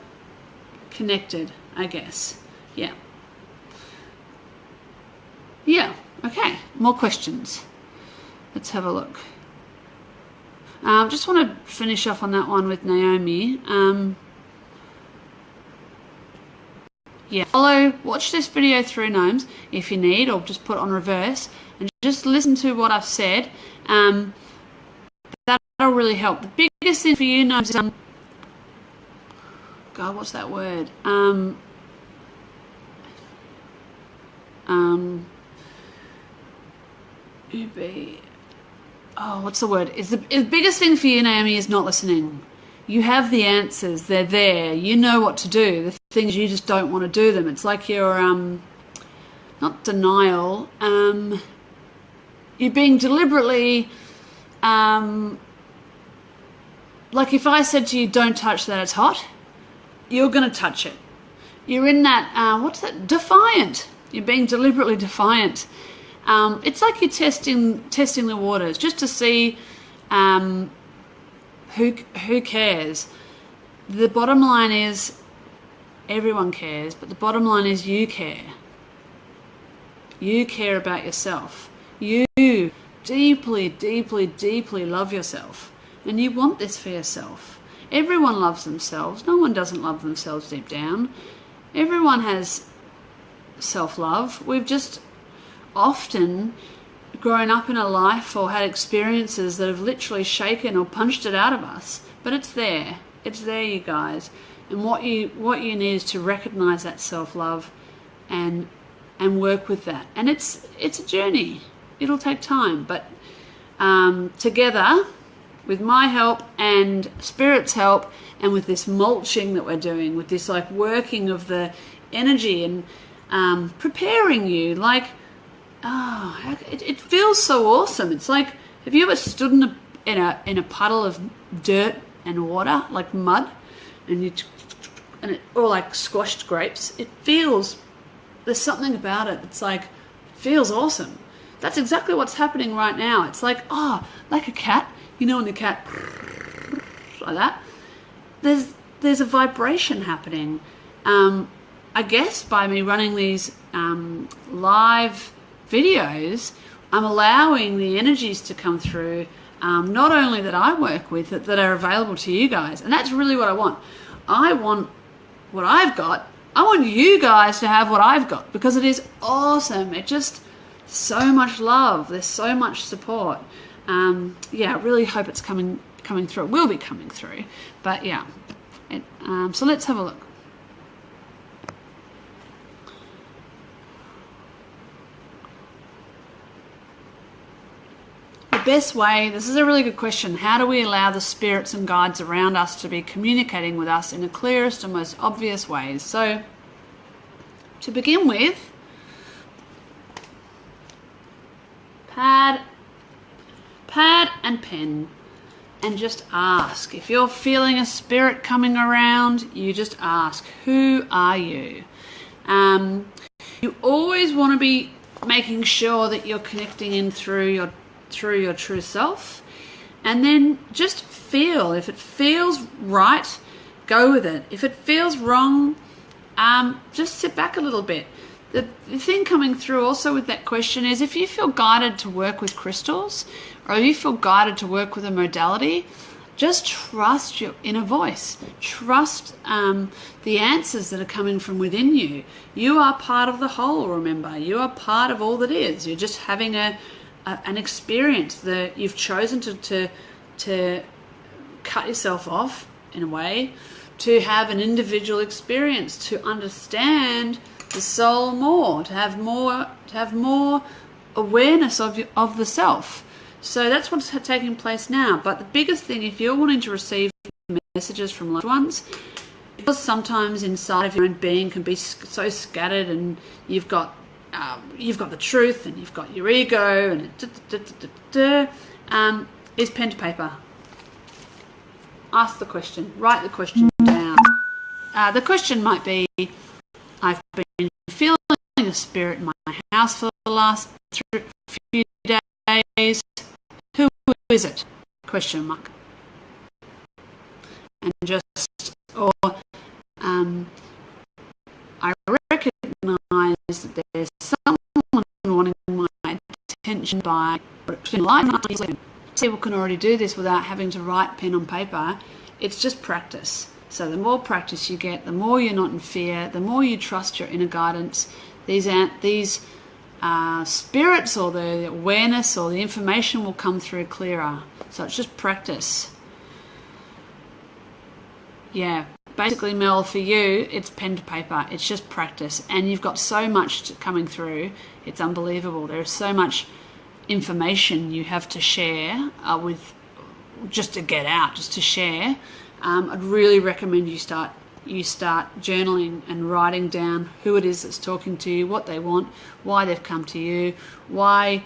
connected, I guess. Yeah. Yeah, okay, more questions. Let's have a look. Just want to finish off on that one with Naomi. Yeah, watch this video through, Gnomes, if you need, or just put it on reverse and just listen to what I've said. That'll really help. The biggest thing for you, Gnomes, is God, what's that word? What's the word? The biggest thing for you, Naomi, is not listening. You have the answers. They're there. You know what to do. The things you just don't want to do them. It's like you're, not denial. You're being deliberately, like if I said to you, don't touch that, it's hot, you're going to touch it. You're in that, what's that? Defiant. You're being deliberately defiant. It's like you're testing the waters just to see who cares. The bottom line is everyone cares, but the bottom line is you care. You care about yourself. You deeply, deeply, deeply love yourself, and you want this for yourself. Everyone loves themselves. No one doesn't love themselves deep down. Everyone has self-love. We've just often grown up in a life or had experiences that have literally shaken or punched it out of us, but it's there, you guys. And what you need is to recognize that self-love and work with that. And it's a journey. It'll take time, but together with my help and Spirit's help, and with this mulching that we're doing, with this like working of the energy and preparing you, like, it feels so awesome. It's like, have you ever stood in a puddle of dirt and water, like mud, or like squashed grapes? It feels, there's something about it. It's like, it feels awesome. That's exactly what's happening right now. It's like, like a cat, you know, when the cat like that. There's a vibration happening. I guess by me running these live videos, I'm allowing the energies to come through, not only that I work with, that are available to you guys. And that's really what I want. I want what I've got. I want you guys to have what I've got, because it is awesome. It just, so much love. There's so much support. Yeah, I really hope it's coming through. It will be coming through. But yeah. So let's have a look. Best way, this is a really good question. How do we allow the spirits and guides around us to be communicating with us in the clearest and most obvious ways? So, to begin with, pad and pen, and just ask. If you're feeling a spirit coming around, you just ask, who are you? You always want to be making sure that you're connecting in through your true self, and then just feel. If it feels right, go with it. If it feels wrong, just sit back a little bit. The thing coming through also with that question is, if you feel guided to work with crystals, or if you feel guided to work with a modality, just trust your inner voice. Trust the answers that are coming from within you. You are part of the whole, remember. You are part of all that is. You're just having an experience that you've chosen to cut yourself off, in a way, to have an individual experience, to understand the soul more, to have more awareness of the self. So that's what's taking place now. But the biggest thing, if you're wanting to receive messages from loved ones, because sometimes inside of your own being can be so scattered, and you've got the truth and you've got your ego, and is pen to paper. ask the question, write the question down. The question might be, I've been feeling a spirit in my house for the last few days. Who is it? Question mark. And just, or I recognise that there's someone wanting my attention by life. People can already do this without having to write pen on paper. It's just practice. So the more practice you get, the more you're not in fear, the more you trust your inner guidance. These spirits or the awareness or the information will come through clearer. So it's just practice. Yeah, basically, Mel, for you, it's pen to paper. It's just practice. And you've got so much coming through. It's unbelievable. There's so much information you have to share just to get out, just to share. I'd really recommend you start journaling and writing down who it is that's talking to you, what they want, why they've come to you, why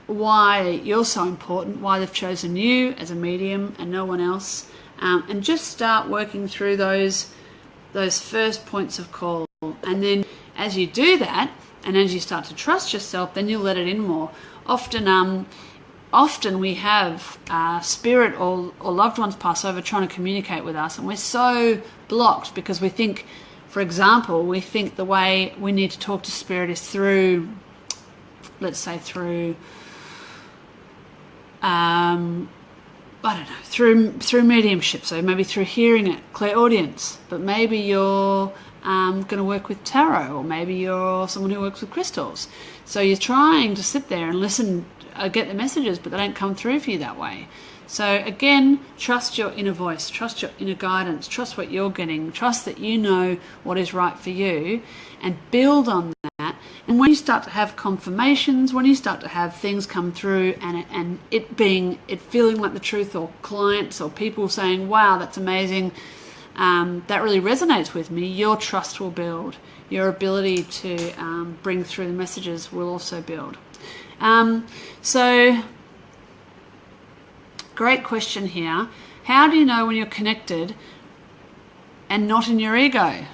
you're so important, why they've chosen you as a medium and no one else, and just start working through those first points of call. And then as you do that, and as you start to trust yourself, then you'll let it in more. Often we have spirit or loved ones pass over trying to communicate with us, and we're so blocked because we think, for example, the way we need to talk to spirit is through, let's say, through through mediumship. So maybe through hearing it, clairaudience. But maybe you're going to work with tarot, or maybe you're someone who works with crystals. So you're trying to sit there and listen, get the messages, but they don't come through for you that way. So again, trust your inner voice, trust your inner guidance, trust what you're getting, trust that you know what is right for you, and build on that. And when you start to have confirmations, when you start to have things come through and it feeling like the truth, or clients or people saying, wow, that's amazing, that really resonates with me, your trust will build. Your ability to bring through the messages will also build. So, great question here. How do you know when you're connected and not in your ego?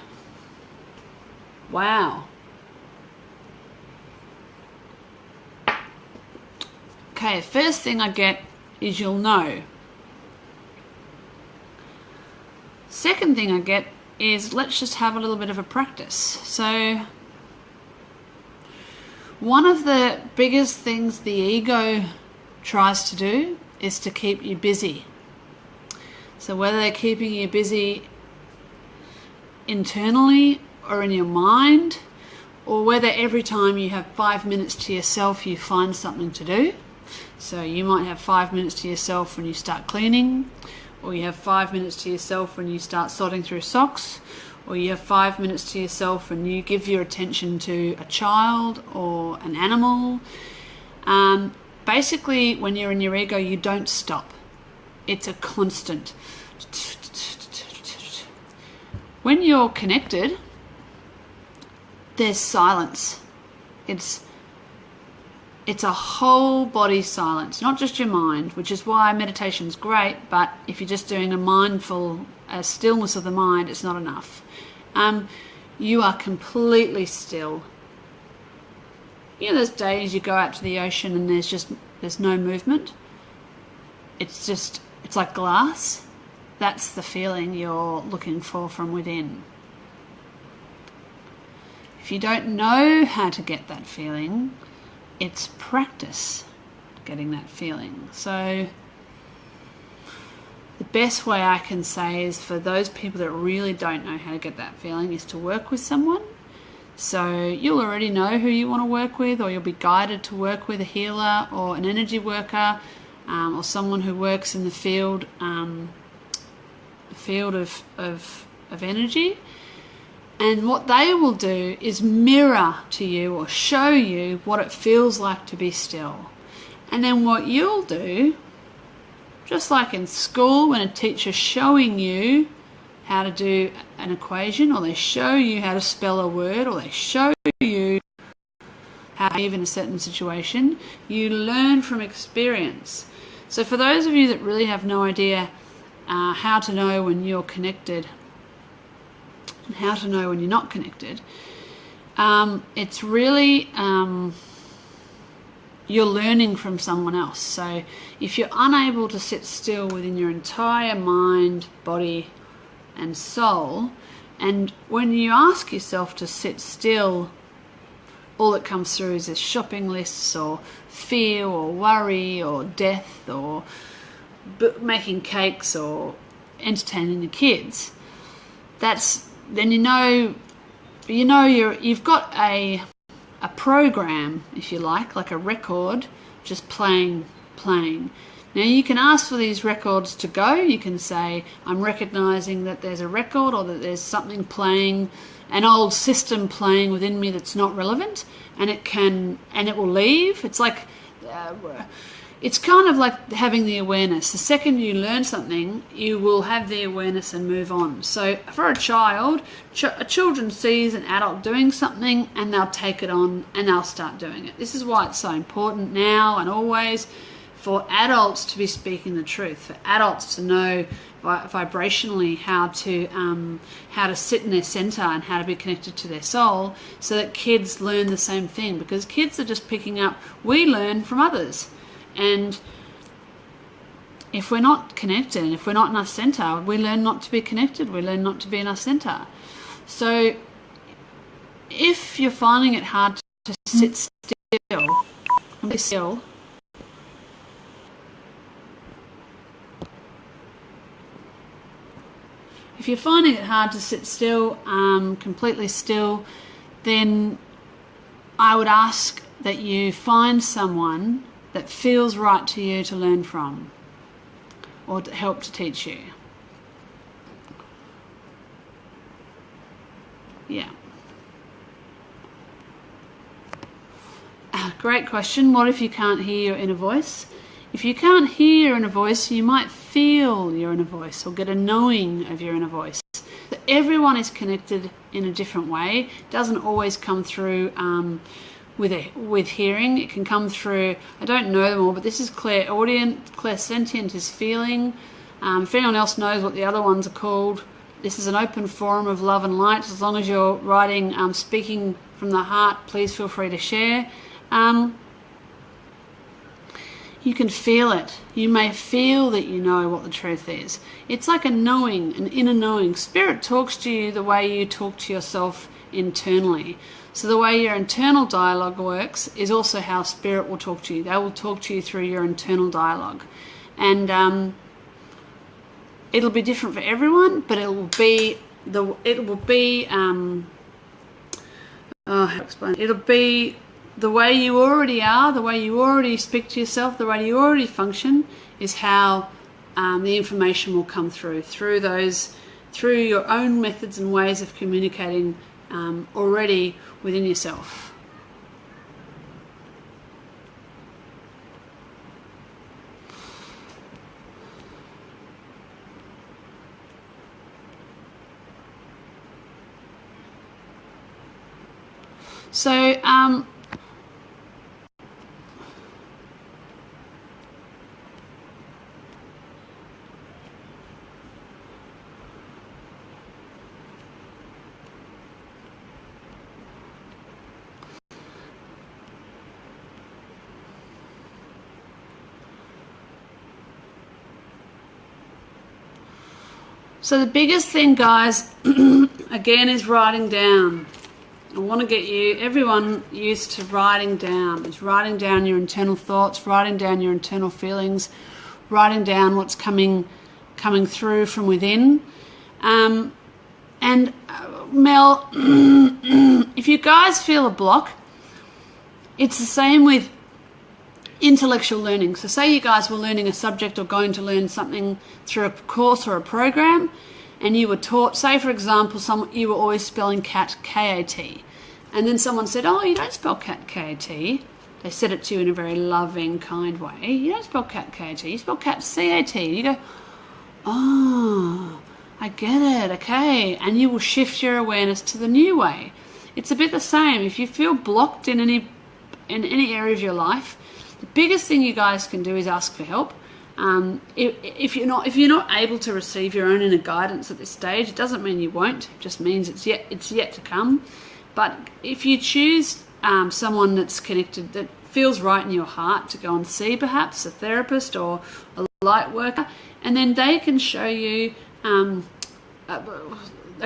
Wow. Okay, first thing I get is you'll know. Second thing I get is let's just have a little bit of a practice. So one of the biggest things the ego tries to do is to keep you busy. So whether they're keeping you busy internally or in your mind, or whether every time you have 5 minutes to yourself you find something to do. So you might have 5 minutes to yourself when you start cleaning, or you have 5 minutes to yourself when you start sorting through socks, or you have 5 minutes to yourself when you give your attention to a child or an animal. Basically, when you're in your ego, you don't stop. It's a constant. When you're connected, there's silence. It's a whole body silence, not just your mind, which is why meditation's great, but if you're just doing a stillness of the mind, it's not enough. You are completely still. You know, there's days you go out to the ocean and there's no movement. It's like glass. That's the feeling you're looking for from within. If you don't know how to get that feeling, it's practice getting that feeling. So the best way I can say is for those people that really don't know how to get that feeling is to work with someone. So you'll already know who you want to work with, or you'll be guided to work with a healer or an energy worker, or someone who works in the field of energy. And what they will do is mirror to you or show you what it feels like to be still. And then what you'll do, just like in school when a teacher's showing you how to do an equation, or they show you how to spell a word, or they show you how to behave in a certain situation, you learn from experience. So for those of you that really have no idea how to know when you're connected and how to know when you're not connected, it's really you're learning from someone else. So if you're unable to sit still within your entire mind, body and soul, and when you ask yourself to sit still, all that comes through is shopping lists or fear or worry or death or making cakes or entertaining the kids. Then you've got a program, if you like a record, just playing. Now you can ask for these records to go. You can say, I'm recognizing that there's a record or that there's something playing, an old system playing within me that's not relevant, and it will leave. It's like it's kind of like having the awareness. The second you learn something, you will have the awareness and move on. So for a child, a children sees an adult doing something and they'll take it on and they'll start doing it. This is why it's so important now and always for adults to be speaking the truth, for adults to know vibrationally how to sit in their center and how to be connected to their soul, so that kids learn the same thing, because kids are just picking up. We learn from others, and if we're not connected and if we're not in our center, we learn not to be connected, we learn not to be in our center. So if you're finding it hard to sit still and be still, if you're finding it hard to sit still, completely still, then I would ask that you find someone that feels right to you to learn from or to help to teach you. Yeah. Great question. What if you can't hear your inner voice? If you can't hear your inner voice, you might feel your inner voice or get a knowing of your inner voice. So everyone is connected in a different way. It doesn't always come through with hearing. It can come through, I don't know them all, but this is clairaudient. Clairsentient is feeling. If anyone else knows what the other ones are called, this is an open forum of love and light. As long as you're writing, speaking from the heart, please feel free to share. You can feel it. You may feel that you know what the truth is. It's like a knowing, an inner knowing. Spirit talks to you the way you talk to yourself internally. So the way your internal dialogue works is also how Spirit will talk to you. They will talk to you through your internal dialogue. And it'll be different for everyone, but how to explain? It'll be the way you already are, the way you already speak to yourself, the way you already function is how the information will come through your own methods and ways of communicating already within yourself. So So the biggest thing, guys, again, is writing down. I want to get everyone used to writing down. It's writing down your internal thoughts, writing down your internal feelings, writing down what's coming through from within. And Mel, if you guys feel a block, it's the same with intellectual learning. So say you guys were learning a subject or going to learn something through a course or a program, and you were taught, say for example, you were always spelling cat, K-A-T, and then someone said, oh, you don't spell cat, K-A-T. They said it to you in a very loving, kind way. You don't spell cat, K-A-T, you spell cat, C-A-T. You go, oh, I get it, okay. And you will shift your awareness to the new way. It's a bit the same. If you feel blocked in any area of your life, the biggest thing you guys can do is ask for help. If you're not able to receive your own inner guidance at this stage, it doesn't mean you won't. It just means it's yet to come. But if you choose someone that's connected, that feels right in your heart, to go and see perhaps a therapist or a light worker, and then they can show you a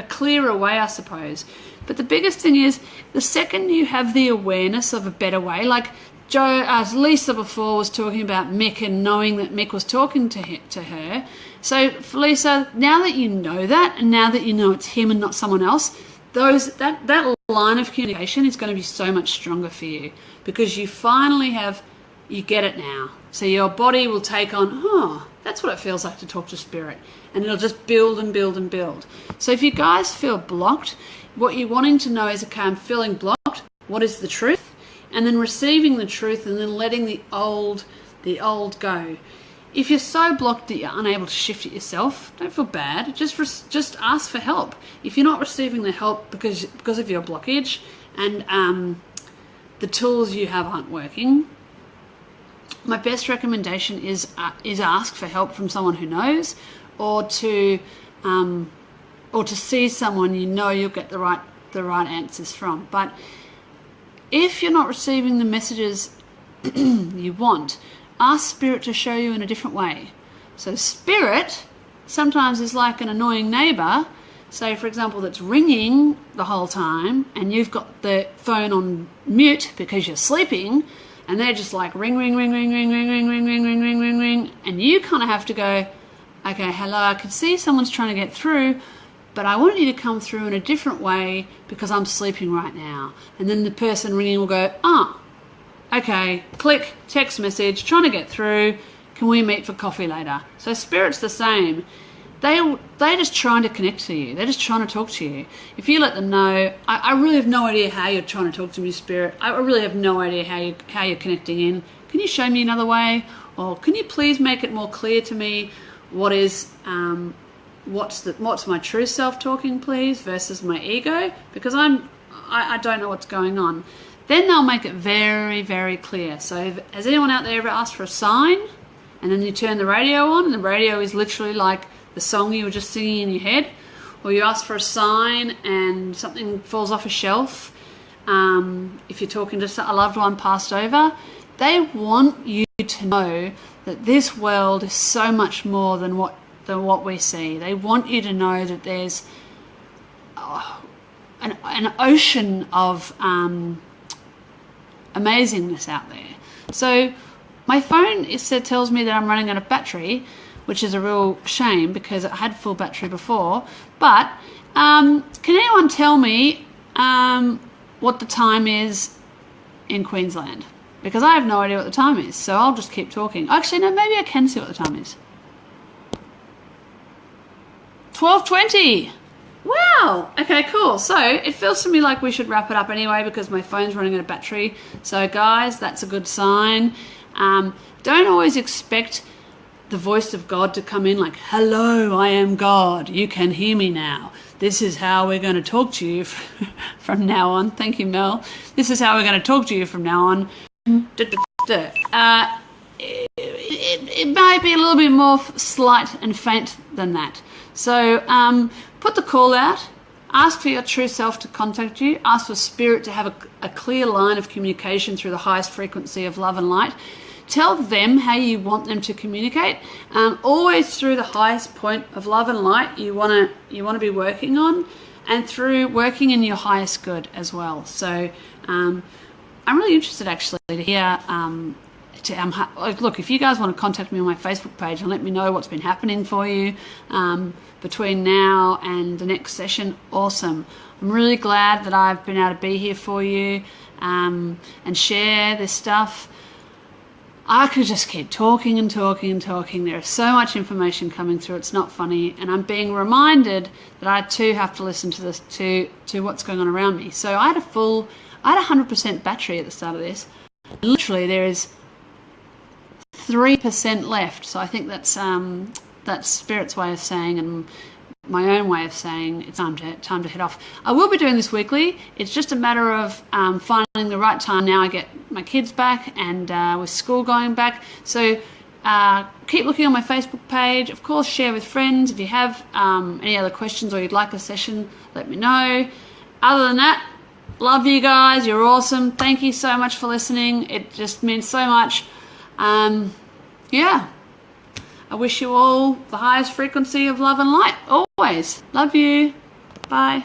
clearer way, I suppose. But the biggest thing is, the second you have the awareness of a better way, like Lisa before was talking about Mick and knowing that Mick was talking to her. So for Lisa, now that you know that, and now that you know it's him and not someone else, that line of communication is going to be so much stronger for you, because you finally you get it now. So your body will take on, that's what it feels like to talk to spirit, and it'll just build and build and build. So if you guys feel blocked, what you're wanting to know is, okay, I'm feeling blocked, what is the truth? And then receiving the truth, and then letting the old go. If you're so blocked that you're unable to shift it yourself, don't feel bad. Just ask for help. If you're not receiving the help because of your blockage, and the tools you have aren't working, my best recommendation is ask for help from someone who knows, or to see someone you know you'll get the right answers from. But if you're not receiving the messages you want, ask Spirit to show you in a different way. So Spirit sometimes is like an annoying neighbour, say for example, that's ringing the whole time, and you've got the phone on mute because you're sleeping, and they're just like ring, ring, ring, ring, ring, ring, ring, ring, ring, ring, ring, ring, ring, and you kind of have to go, okay, hello, I can see someone's trying to get through, but I want you to come through in a different way because I'm sleeping right now. And then the person ringing will go, okay, click, text message, trying to get through, can we meet for coffee later? So Spirit's the same. They're just trying to connect to you. They're just trying to talk to you. If you let them know, I really have no idea how you're trying to talk to me, Spirit. I really have no idea how you're connecting in. Can you show me another way? Or can you please make it more clear to me what's my true self talking, please, versus my ego? Because I don't know what's going on. Then they'll make it very, very clear. So has anyone out there ever asked for a sign, and then you turn the radio on, and the radio is literally like the song you were just singing in your head? Or you ask for a sign and something falls off a shelf, if you're talking to a loved one passed over? They want you to know that this world is so much more than what we see. They want you to know that there's an ocean of amazingness out there. So my phone tells me that I'm running out of battery, which is a real shame because it had full battery before. But can anyone tell me what the time is in Queensland? Because I have no idea what the time is, so I'll just keep talking. Actually, no, maybe I can see what the time is. 12:20. Wow. Okay, cool. So it feels to me like we should wrap it up anyway because my phone's running out of battery. So guys, that's a good sign. Don't always expect the voice of God to come in like, hello, I am God. You can hear me now. This is how we're going to talk to you from now on. Thank you, Mel. This is how we're going to talk to you from now on. It might be a little bit more slight and faint than that. So put the call out, ask for your true self to contact you, ask for Spirit to have a clear line of communication through the highest frequency of love and light. Tell them how you want them to communicate, always through the highest point of love and light you want to be working on, and through working in your highest good as well. So I'm really interested actually to hear. Look, if you guys want to contact me on my Facebook page and let me know what's been happening for you between now and the next session, awesome. I'm really glad that I've been able to be here for you and share this stuff. I could just keep talking and talking and talking. There is so much information coming through, it's not funny. And I'm being reminded that I too have to listen to this, to what's going on around me. So I had 100% battery at the start of this. Literally there is 3% left. So I think that's Spirit's way of saying, and my own way of saying, it's time to head off. I will be doing this weekly. It's just a matter of finding the right time. Now I get my kids back and with school going back. So Keep looking on my Facebook page. Of course, share with friends. If you have any other questions or you'd like a session, let me know. Other than that, love you guys. You're awesome. Thank you so much for listening. It just means so much. Yeah. I wish you all the highest frequency of love and light. Always. Love you. Bye.